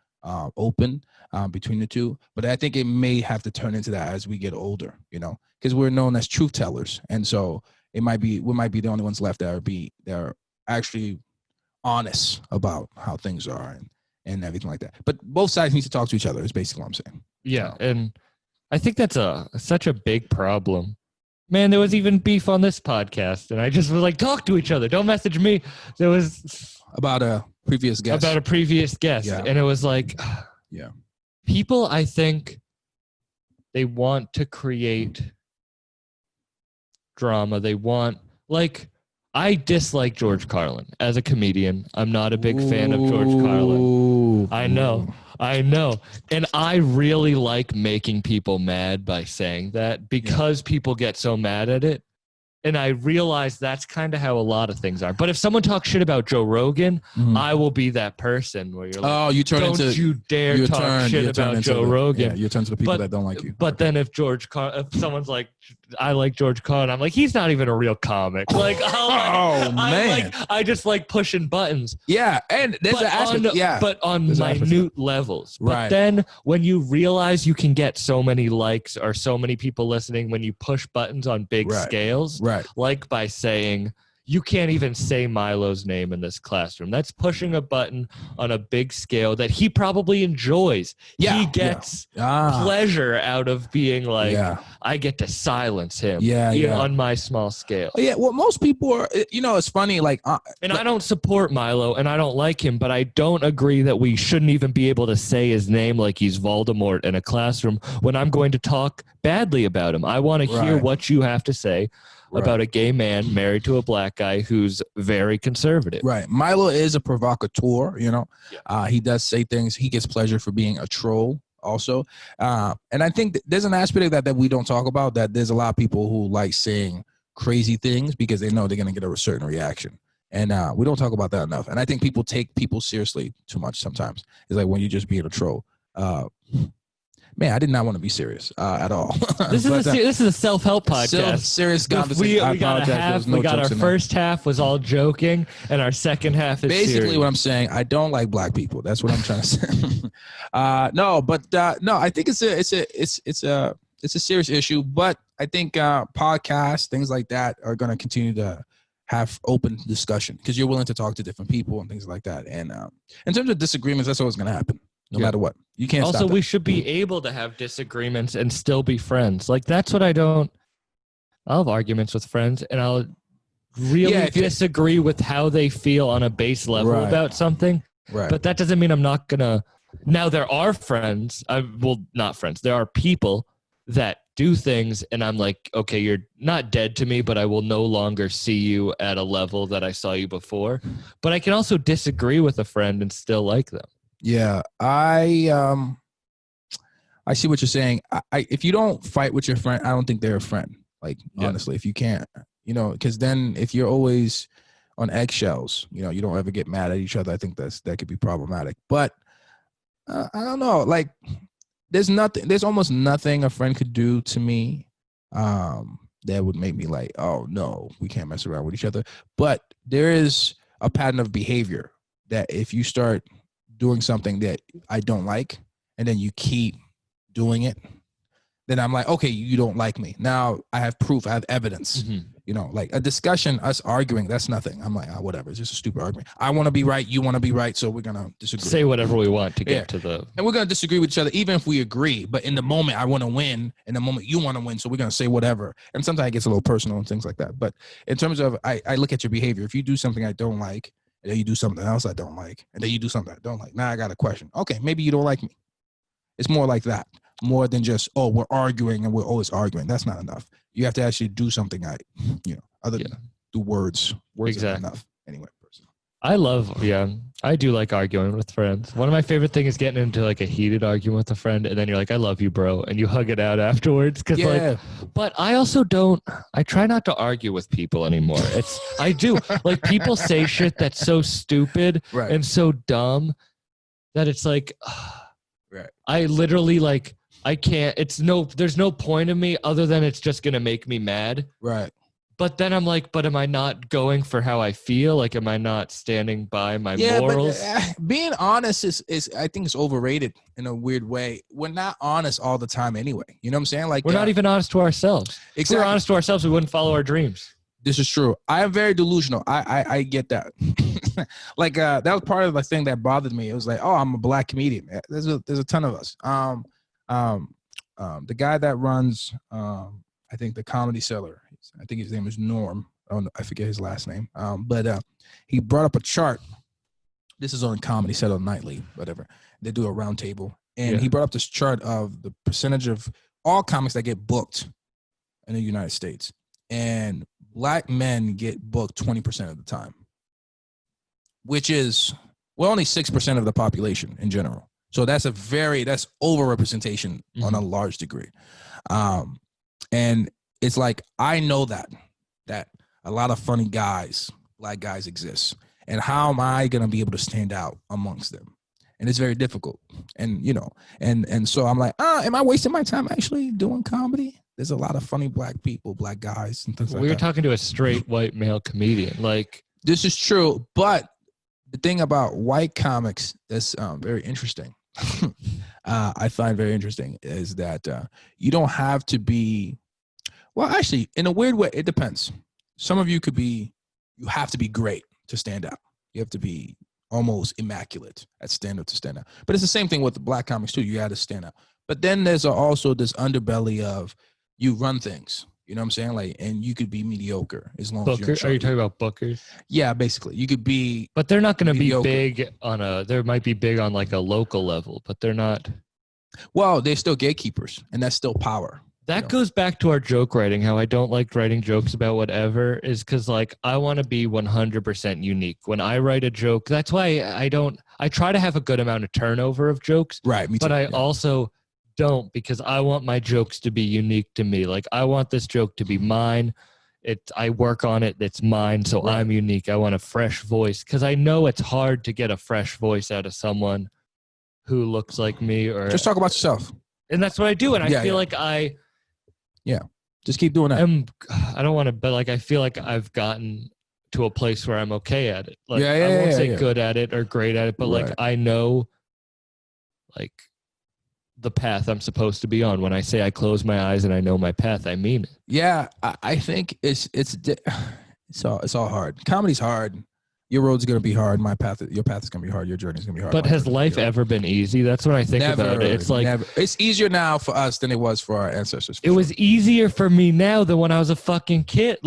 [SPEAKER 5] open between the two. But I think it may have to turn into that as we get older, you know, because we're known as truth tellers. And so we might be the only ones left that are actually honest about how things are and everything like that. But both sides need to talk to each other is basically what I'm saying.
[SPEAKER 4] yeah, and I think that's such a big problem. Man, there was even beef on this podcast, and I just was like, talk to each other. Don't message me. There was
[SPEAKER 5] About a previous guest.
[SPEAKER 4] about a previous guest,
[SPEAKER 5] Yeah.
[SPEAKER 4] and it was like,
[SPEAKER 5] Yeah.
[SPEAKER 4] people, I think they want to create drama. They want, like, I dislike George Carlin as a comedian. I'm not a big fan of George Carlin.
[SPEAKER 5] Ooh.
[SPEAKER 4] I know. And I really like making people mad by saying that because people get so mad at it. And I realize that's kind of how a lot of things are. But if someone talks shit about Joe Rogan, I will be that person where you're like,
[SPEAKER 5] Oh, you turn
[SPEAKER 4] don't
[SPEAKER 5] into
[SPEAKER 4] you dare talk shit about Joe Rogan.
[SPEAKER 5] Yeah, you turn to the people that don't like you.
[SPEAKER 4] But then if someone's like, I like George Carlin, I'm like, he's not even a real comic. Like,
[SPEAKER 5] man.
[SPEAKER 4] I just like pushing buttons.
[SPEAKER 5] Yeah, and there's an aspect.
[SPEAKER 4] But on
[SPEAKER 5] There's an aspect.
[SPEAKER 4] minute levels. But
[SPEAKER 5] Right.
[SPEAKER 4] then when you realize you can get so many likes or so many people listening when you push buttons on big
[SPEAKER 5] Right.
[SPEAKER 4] scales,
[SPEAKER 5] Right.
[SPEAKER 4] like by saying, you can't even say Milo's name in this classroom. That's pushing a button on a big scale that he probably enjoys.
[SPEAKER 5] Yeah,
[SPEAKER 4] He gets
[SPEAKER 5] Ah,
[SPEAKER 4] pleasure out of being like,
[SPEAKER 5] yeah.
[SPEAKER 4] I get to silence him
[SPEAKER 5] Yeah, yeah.
[SPEAKER 4] on my small scale.
[SPEAKER 5] Yeah, well, most people are, you know, it's funny, like,
[SPEAKER 4] And I don't support Milo and I don't like him, but I don't agree that we shouldn't even be able to say his name like he's Voldemort in a classroom when I'm going to talk badly about him. I want to hear
[SPEAKER 5] Right.
[SPEAKER 4] what you have to say about a gay man married to a black guy who's very conservative.
[SPEAKER 5] right. Milo is a provocateur, you know. He does say things. He gets pleasure for being a troll also. And I think there's an aspect of that we don't talk about, that there's a lot of people who like saying crazy things because they know they're going to get a certain reaction. And we don't talk about that enough. And I think people take people seriously too much sometimes. It's like when you just being a troll. Man, I did not want to be serious at all.
[SPEAKER 4] This is a self-help podcast.
[SPEAKER 5] Serious
[SPEAKER 4] We
[SPEAKER 5] conversation. I
[SPEAKER 4] got a
[SPEAKER 5] apologize.
[SPEAKER 4] half.
[SPEAKER 5] There's no
[SPEAKER 4] We got
[SPEAKER 5] jokes
[SPEAKER 4] our
[SPEAKER 5] in there.
[SPEAKER 4] first half was all joking, and our second half is
[SPEAKER 5] Basically
[SPEAKER 4] serious.
[SPEAKER 5] what I'm saying, I don't like black people. That's what I'm trying to say. No, I think it's a serious issue. But I think podcasts, things like that, are going to continue to have open discussion because you're willing to talk to different people and things like that. And in terms of disagreements, that's always going to happen, no matter what. You can't.
[SPEAKER 4] Also,
[SPEAKER 5] stop
[SPEAKER 4] we
[SPEAKER 5] that.
[SPEAKER 4] should be able to have disagreements and still be friends. Like, that's what I don't. I'll have arguments with friends, and I'll really
[SPEAKER 5] Yeah, if you-
[SPEAKER 4] disagree with how they feel on a base level
[SPEAKER 5] Right.
[SPEAKER 4] about something.
[SPEAKER 5] Right.
[SPEAKER 4] But that doesn't mean I'm not gonna Now there are friends, not friends. There are people that do things and I'm like, okay, you're not dead to me, but I will no longer see you at a level that I saw you before. But I can also disagree with a friend and still like them.
[SPEAKER 5] Yeah, I see what you're saying. If you don't fight with your friend, I don't think they're a friend. Like, honestly, if you can't, because then if you're always on eggshells, you don't ever get mad at each other. I think that could be problematic. But I don't know. Like, there's almost nothing a friend could do to me that would make me like, oh no, we can't mess around with each other. But there is a pattern of behavior that if you start doing something that I don't like, and then you keep doing it, then I'm like, okay, you don't like me. Now I have proof, I have evidence. Like a discussion, us arguing, that's nothing. I'm like, whatever, it's just a stupid argument. I want to be right, you want to be right, so we're gonna disagree.
[SPEAKER 4] Say whatever we want to get to the...
[SPEAKER 5] And we're gonna disagree with each other, even if we agree. But in the moment, I want to win. In the moment, you want to win, so we're gonna say whatever. And sometimes it gets a little personal and things like that. But in terms of, I look at your behavior. If you do something I don't like, and then you do something else I don't like, and then you do something I don't like, now I got a question. Okay, maybe you don't like me. It's more like that. More than just, oh, we're arguing and we're always arguing. That's not enough. You have to actually do something other than do words. Words are not enough. Anyway, personally.
[SPEAKER 4] I do like arguing with friends. One of my favorite things is getting into like a heated argument with a friend and then you're like, I love you, bro. And you hug it out afterwards. But I also I try not to argue with people anymore. I do. Like people say shit that's so stupid and so dumb that it's like,
[SPEAKER 5] right.
[SPEAKER 4] I literally I can't, there's no point in me other than it's just going to make me mad.
[SPEAKER 5] Right.
[SPEAKER 4] But then I'm like, but am I not going for how I feel? Like, am I not standing by my morals?
[SPEAKER 5] But, being honest is I think it's overrated in a weird way. We're not honest all the time anyway. You know what I'm saying? Like,
[SPEAKER 4] we're not even honest to ourselves.
[SPEAKER 5] Exactly.
[SPEAKER 4] If we were honest to ourselves, we wouldn't follow our dreams.
[SPEAKER 5] This is true. I am very delusional. I get that. That was part of the thing that bothered me. It was like, oh, I'm a black comedian. There's a ton of us. The guy that runs, I think the Comedy Cellar, I think his name is Norm. I forget his last name. But he brought up a chart. This is on Comedy Cellar Nightly, whatever. They do a round table. And he brought up this chart of the percentage of all comics that get booked in the United States. And black men get booked 20% of the time, which is, only 6% of the population in general. So that's overrepresentation on a large degree. And it's like, I know that a lot of funny guys, black guys exist. And how am I going to be able to stand out amongst them? And it's very difficult. And, and so I'm like, am I wasting my time actually doing comedy? There's a lot of funny black people, black guys and things like that.
[SPEAKER 4] We were talking to a straight white male comedian.
[SPEAKER 5] This is true. But the thing about white comics that's very interesting, I find very interesting, is that you don't have to be, well, actually, in a weird way, it depends. Some of you you have to be great to stand out. You have to be almost immaculate at stand-up to stand out. But it's the same thing with the black comics too. You got to stand out. But then there's also this underbelly of you run things. You know what I'm saying? And you could be mediocre as long as you're in charge.
[SPEAKER 4] Are you talking about bookers?
[SPEAKER 5] Yeah, basically. You could be.
[SPEAKER 4] But they're not going to be big they might be big on a local level, but they're not.
[SPEAKER 5] Well, they're still gatekeepers, and that's still power.
[SPEAKER 4] That goes back to our joke writing, how I don't like writing jokes about whatever, is because I want to be 100% unique. When I write a joke, that's why I try to have a good amount of turnover of jokes.
[SPEAKER 5] Right, me too.
[SPEAKER 4] But I also don't, because I want my jokes to be unique to me. I want this joke to be mine. I work on it. It's mine. So right. I'm unique. I want a fresh voice, because I know it's hard to get a fresh voice out of someone who looks like me. Or
[SPEAKER 5] just talk about yourself.
[SPEAKER 4] And that's what I do. And I feel like
[SPEAKER 5] just keep doing that.
[SPEAKER 4] I don't want to, but I feel like I've gotten to a place where I'm okay at it. I won't say good at it or great at it, but right. I know the path I'm supposed to be on. When I say I close my eyes and I know my path, I mean it. Yeah,
[SPEAKER 5] I think it's all hard. Comedy's hard. Your road's gonna be hard. Your path is gonna be hard. Your journey's gonna be hard.
[SPEAKER 4] But has life ever been easy? That's what I think about it. It's
[SPEAKER 5] never. It's easier now for us than it was for our ancestors.
[SPEAKER 4] It was easier for me now than when I was a fucking kid.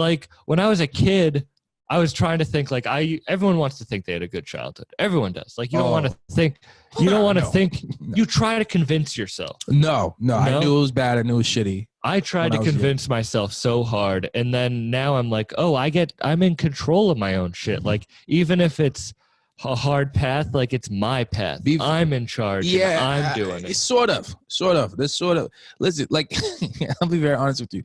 [SPEAKER 4] When I was a kid, I was trying to think like everyone wants to think they had a good childhood. Everyone does. Like you don't want to think. You don't want to think. No. You try to convince yourself.
[SPEAKER 5] No. I knew it was bad. I knew it was shitty.
[SPEAKER 4] I tried to convince myself so hard, and then now I'm like, oh, I'm in control of my own shit. Like even if it's a hard path, like it's my path. I'm in charge. Yeah, and I'm doing it.
[SPEAKER 5] Sort of. This sort of. Listen, like I'll be very honest with you.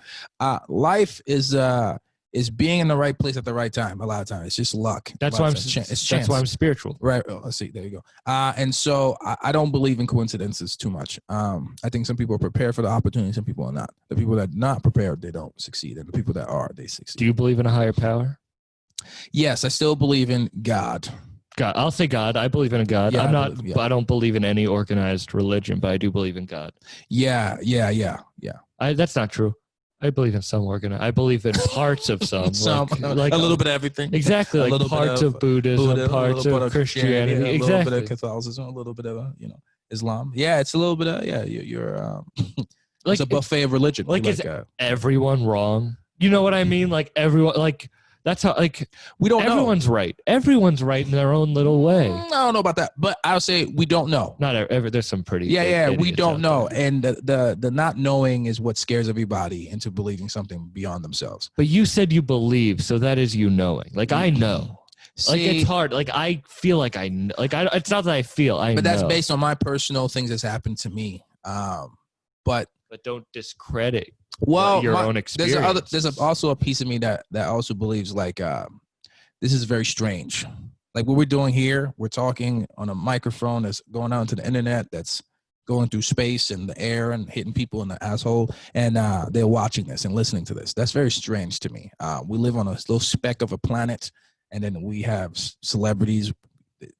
[SPEAKER 5] Life is being in the right place at the right time. A lot of times, it's just luck.
[SPEAKER 4] That's why I'm spiritual.
[SPEAKER 5] Right. Oh, let's see. There you go. And so I don't believe in coincidences too much. I think some people are prepared for the opportunity. Some people are not. The people that are not prepared, they don't succeed. And the people that are, they succeed.
[SPEAKER 4] Do you believe in a higher power?
[SPEAKER 5] Yes, I still believe in God.
[SPEAKER 4] God. I'll say God. I believe in a God. Yeah, I don't believe in any organized religion, but I do believe in God.
[SPEAKER 5] Yeah.
[SPEAKER 4] That's not true. I believe in some I believe in parts of some. like
[SPEAKER 5] a little bit of everything.
[SPEAKER 4] Exactly. Like parts of Buddhism, parts of Christianity.
[SPEAKER 5] A
[SPEAKER 4] exactly.
[SPEAKER 5] little bit of Catholicism, a little bit of, Islam. Yeah, it's a little bit of, you're it's a buffet of religion.
[SPEAKER 4] Like is everyone wrong? You know what I mean? Like everyone, like that's how, like
[SPEAKER 5] we don't know.
[SPEAKER 4] Everyone's right. Everyone's right in their own little way.
[SPEAKER 5] I don't know about that, but I'll say we don't know.
[SPEAKER 4] Not ever. There's some pretty.
[SPEAKER 5] Yeah. We don't know, and the not knowing is what scares everybody into believing something beyond themselves.
[SPEAKER 4] But you said you believe, so that is you knowing. Like I know. Like it's hard. Like I feel like I know. Like it's not that I feel.
[SPEAKER 5] But that's based on my personal things that's happened to me. But
[SPEAKER 4] don't discredit.
[SPEAKER 5] Your
[SPEAKER 4] own experience.
[SPEAKER 5] There's also a piece of me that also believes like this is very strange. Like what we're doing here, we're talking on a microphone that's going out into the internet, that's going through space and the air and hitting people in the asshole, and they're watching this and listening to this. That's very strange to me. We live on a little speck of a planet, and then we have celebrities.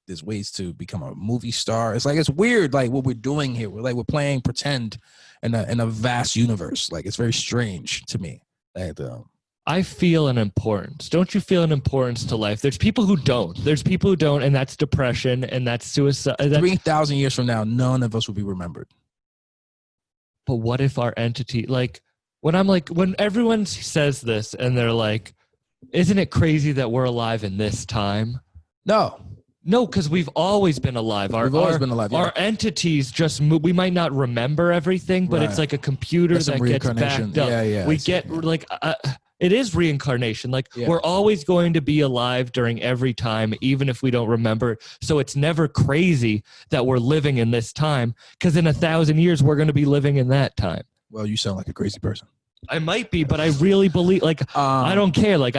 [SPEAKER 5] There's ways to become a movie star. It's weird, like what we're doing here. We're playing pretend in a vast universe. Like it's very strange to me.
[SPEAKER 4] I feel an importance. Don't you feel an importance to life? There's people who don't. And that's depression, and that's suicide.
[SPEAKER 5] 3,000 years from now, none of us will be remembered.
[SPEAKER 4] But what if our entity, like when everyone says this, and they're like, "Isn't it crazy that we're alive in this time?" No, because we've always been alive.
[SPEAKER 5] We've always been alive. Yeah.
[SPEAKER 4] Our entities just move. We might not remember everything, but it's like a computer that gets backed up.
[SPEAKER 5] Yeah.
[SPEAKER 4] We get like it is reincarnation. Like we're always going to be alive during every time, even if we don't remember. So it's never crazy that we're living in this time, because in 1,000 years we're going to be living in that time.
[SPEAKER 5] Well, you sound like a crazy person.
[SPEAKER 4] I might be, but I really believe. Like I don't care. Like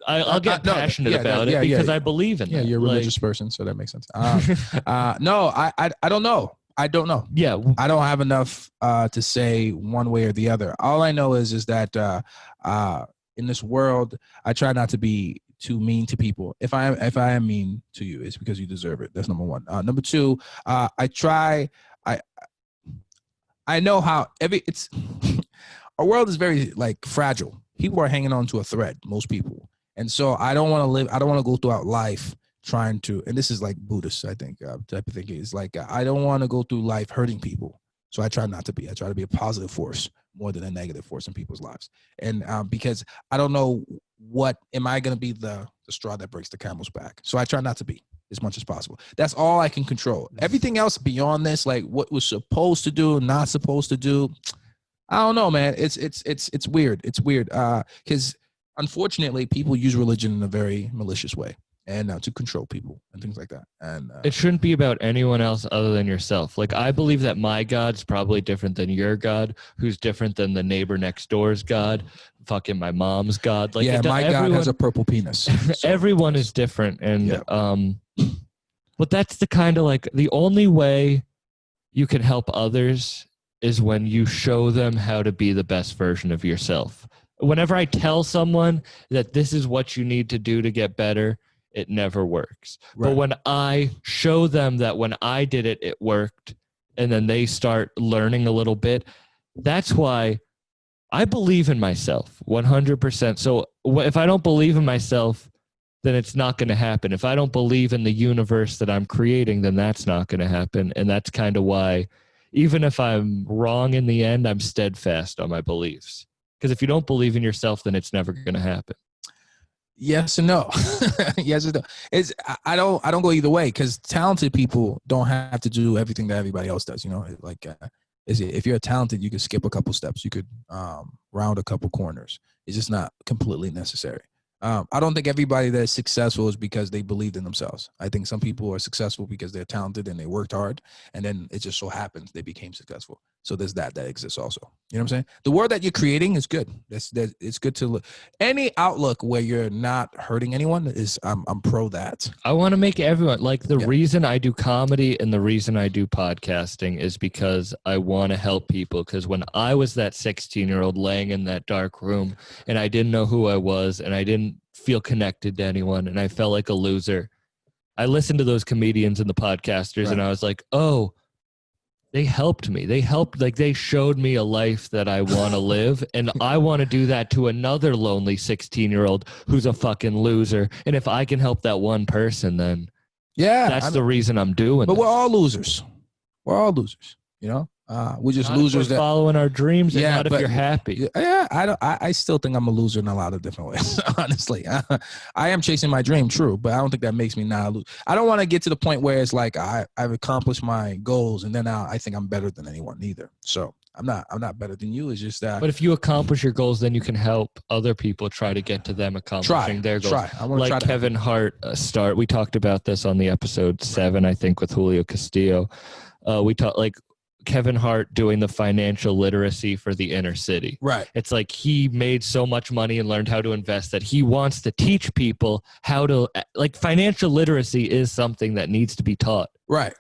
[SPEAKER 4] I'll get passionate about it because I believe in it.
[SPEAKER 5] Yeah, you're a religious person, so that makes sense. No, I don't know. I don't know.
[SPEAKER 4] Yeah,
[SPEAKER 5] I don't have enough to say one way or the other. All I know is that in this world, I try not to be too mean to people. If I am mean to you, it's because you deserve it. That's number one. Number two, I try. I know how our world is very like fragile. People are hanging on to a thread. Most people. And so I don't want to go throughout life trying to, and this is like Buddhist, I think, type of thing. It's like, I don't want to go through life hurting people. So I try not to be. I try to be a positive force more than a negative force in people's lives. And because I don't know am I going to be the straw that breaks the camel's back. So I try not to be as much as possible. That's all I can control. Everything else beyond this, like what was supposed to do, not supposed to do, I don't know, man. It's weird. It's weird. Because unfortunately, people use religion in a very malicious way, and to control people and things like that. And
[SPEAKER 4] it shouldn't be about anyone else other than yourself. Like I believe that my God's probably different than your God, who's different than the neighbor next door's God, fucking my mom's God. Like
[SPEAKER 5] my God has a purple penis.
[SPEAKER 4] So. Everyone is different, and but that's the kind of like the only way you can help others is when you show them how to be the best version of yourself. Whenever I tell someone that this is what you need to do to get better, it never works. Right. But when I show them that when I did it, it worked, and then they start learning a little bit, that's why I believe in myself 100%. So if I don't believe in myself, then it's not going to happen. If I don't believe in the universe that I'm creating, then that's not going to happen. And that's kind of why, even if I'm wrong in the end, I'm steadfast on my beliefs. Because if you don't believe in yourself, then it's never going to happen.
[SPEAKER 5] Yes and no. Yes and no. I don't go either way because talented people don't have to do everything that everybody else does. You know, like if you're talented, you can skip a couple steps. You could round a couple corners. It's just not completely necessary. I don't think everybody that's successful is because they believed in themselves. I think some people are successful because they're talented and they worked hard, and then it just so happens they became successful. So there's that exists also. You know what I'm saying? The world that you're creating is good. It's good to look. Any outlook where you're not hurting anyone is I'm pro that.
[SPEAKER 4] I want to make everyone like the reason I do comedy and the reason I do podcasting is because I want to help people. Because when I was that 16-year-old laying in that dark room and I didn't know who I was and I didn't feel connected to anyone and I felt like a loser, I listened to those comedians and the podcasters and I was like, oh, they helped me. They showed me a life that I want to live. And I want to do that to another lonely 16-year-old who's a fucking loser. And if I can help that one person, then that's the reason I'm doing it.
[SPEAKER 5] But we're all losers. We're all losers, you know? We're just losers that
[SPEAKER 4] following our dreams and not if you're happy.
[SPEAKER 5] Yeah, I still think I'm a loser in a lot of different ways. Honestly, I am chasing my dream, true, but I don't think that makes me not a loser. I don't want to get to the point where it's like I've accomplished my goals and then now I think I'm better than anyone either. So I'm not better than you. It's just that.
[SPEAKER 4] But if you accomplish your goals, then you can help other people try to get to them accomplishing their goals.
[SPEAKER 5] I want to try.
[SPEAKER 4] Kevin Hart we talked about this on the episode 7, I think, with Julio Castillo. We talked like Kevin Hart doing the financial literacy for the inner city.
[SPEAKER 5] Right.
[SPEAKER 4] It's like he made so much money and learned how to invest that he wants to teach people how to, like, financial literacy is something that needs to be taught.
[SPEAKER 5] Right.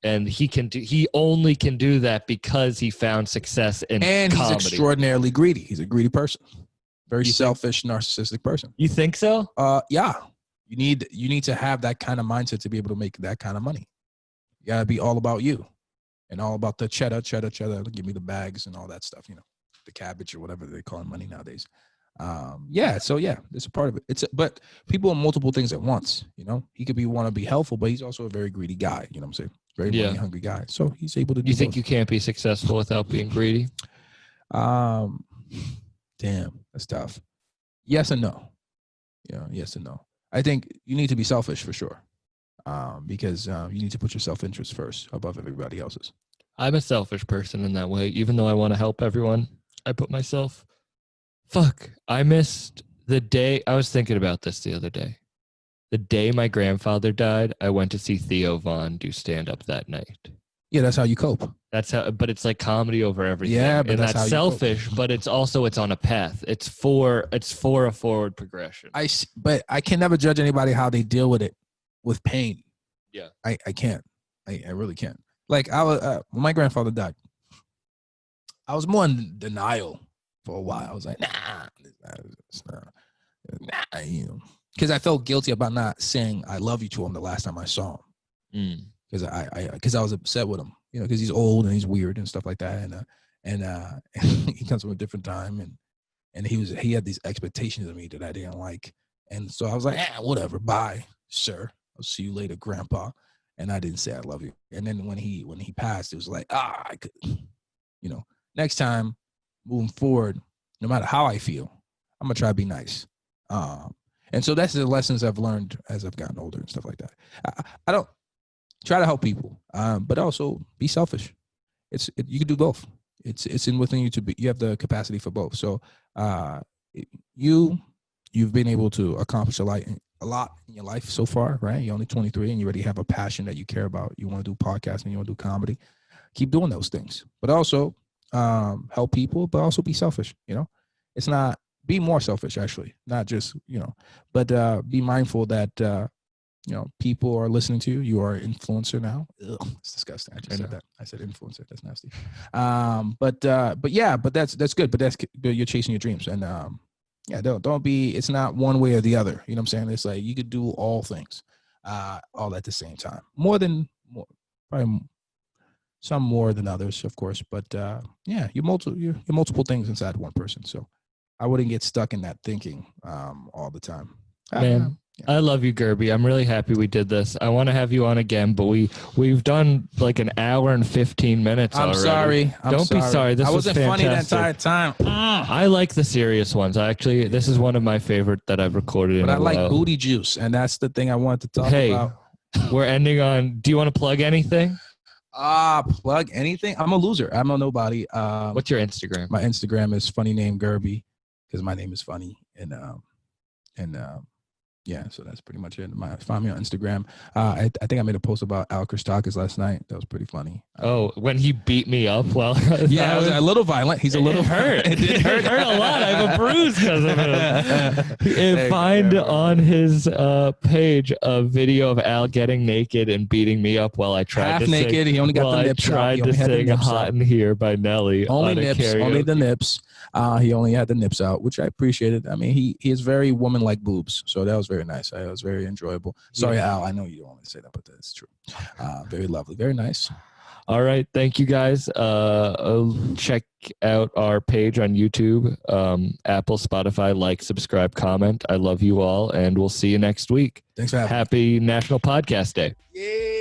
[SPEAKER 4] And he only can do that because he found success in comedy.
[SPEAKER 5] He's extraordinarily greedy. He's a greedy person. Very selfish, narcissistic person.
[SPEAKER 4] You think so?
[SPEAKER 5] Yeah. You need to have that kind of mindset to be able to make that kind of money. You gotta be all about you. And all about the cheddar, give me the bags and all that stuff, you know, the cabbage or whatever they call it money nowadays. So it's a part of it. But people are multiple things at once, you know. He could want to be helpful, but he's also a very greedy guy, you know what I'm saying? Very money hungry guy. So he's able to do
[SPEAKER 4] You think
[SPEAKER 5] both.
[SPEAKER 4] you can't be successful without being greedy?
[SPEAKER 5] Damn, that's tough. Yes and no. Yeah, yes and no. I think you need to be selfish for sure. Because you need to put your self-interest first above everybody else's.
[SPEAKER 4] I'm a selfish person in that way. Even though I want to help everyone, I put myself. I missed the day. I was thinking about this the other day. The day my grandfather died, I went to see Theo Von do stand-up that night.
[SPEAKER 5] Yeah, that's how you cope.
[SPEAKER 4] But it's like comedy over everything.
[SPEAKER 5] Yeah, but
[SPEAKER 4] and
[SPEAKER 5] that's how
[SPEAKER 4] selfish, but it's on a path. It's for a forward progression.
[SPEAKER 5] But I can never judge anybody how they deal with it. With pain.
[SPEAKER 4] Yeah.
[SPEAKER 5] I can't. I really can't. Like I was when my grandfather died, I was more in denial for a while. I was like, nah, you know, because I felt guilty about not saying I love you to him the last time I saw him. Because I was upset with him, you know, because he's old and he's weird and stuff like that, and he comes from a different time, and he had these expectations of me that I didn't like, and so I was like, whatever, bye, sir. I'll see you later, Grandpa. And I didn't say I love you. And then when he passed, it was like, I could, you know, next time, moving forward, no matter how I feel, I'm gonna try to be nice. And so that's the lessons I've learned as I've gotten older and stuff like that. I don't try to help people, but also be selfish. You can do both. It's in within you to be. You have the capacity for both. So you've been able to accomplish a lot in your life so far, right? You're only 23 and you already have a passion that you care about. You want to do podcasting, you want to do comedy. Keep doing those things, but also help people, but also be selfish. You know, it's not be more selfish, actually, not just, you know, but be mindful that, you know, people are listening to you. You are an influencer now. Ugh, it's disgusting. I just said that. I said influencer. That's nasty. But that's good. But you're chasing your dreams. And don't be, it's not one way or the other. You know what I'm saying? It's like you could do all things all at the same time. Probably some more than others, of course. But you're multiple things inside one person. So I wouldn't get stuck in that thinking all the time.
[SPEAKER 4] Man, I love you, Guerby. I'm really happy we did this. I want to have you on again, but we've done like an hour and 15 minutes
[SPEAKER 5] I'm
[SPEAKER 4] already.
[SPEAKER 5] sorry.
[SPEAKER 4] Don't be sorry. This
[SPEAKER 5] I
[SPEAKER 4] was
[SPEAKER 5] wasn't funny that
[SPEAKER 4] fantastic.
[SPEAKER 5] entire time.
[SPEAKER 4] I like the serious ones. This is one of my favorite that I've recorded in
[SPEAKER 5] But
[SPEAKER 4] a
[SPEAKER 5] I like
[SPEAKER 4] while.
[SPEAKER 5] booty juice, and that's the thing I wanted to talk
[SPEAKER 4] Hey,
[SPEAKER 5] about.
[SPEAKER 4] we're ending on. Do you want to plug anything?
[SPEAKER 5] Plug anything? I'm a loser. I'm a nobody.
[SPEAKER 4] What's your Instagram?
[SPEAKER 5] My Instagram is funny name Guerby because my name is funny, and yeah, so that's pretty much it. Find me on Instagram. I think I made a post about Al Christakis last night. That was pretty funny.
[SPEAKER 4] When he beat me up. Well,
[SPEAKER 5] yeah, it was a little violent. He's a little
[SPEAKER 4] hurt.
[SPEAKER 5] It did hurt.
[SPEAKER 4] It hurt a lot. I have a bruise because of it. Find on his page a video of Al getting naked and beating me up while I tried
[SPEAKER 5] half
[SPEAKER 4] to
[SPEAKER 5] naked.
[SPEAKER 4] sing.
[SPEAKER 5] He only got the nips out.
[SPEAKER 4] I tried
[SPEAKER 5] He
[SPEAKER 4] to
[SPEAKER 5] only had the
[SPEAKER 4] sing
[SPEAKER 5] nips
[SPEAKER 4] "Hot
[SPEAKER 5] out.
[SPEAKER 4] in Here" by Nelly.
[SPEAKER 5] Only
[SPEAKER 4] on a
[SPEAKER 5] nips.
[SPEAKER 4] karaoke.
[SPEAKER 5] Only the nips. He only had the nips out, which I appreciated. I mean, he has very woman-like boobs, so that was very nice. It was very enjoyable. Sorry, Al. I know you don't want to say that, but that's true. Very lovely. Very nice.
[SPEAKER 4] All right. Thank you, guys. Check out our page on YouTube, Apple, Spotify, like, subscribe, comment. I love you all, and we'll see you next week.
[SPEAKER 5] Thanks for having me.
[SPEAKER 4] Happy National Podcast Day.
[SPEAKER 5] Yeah.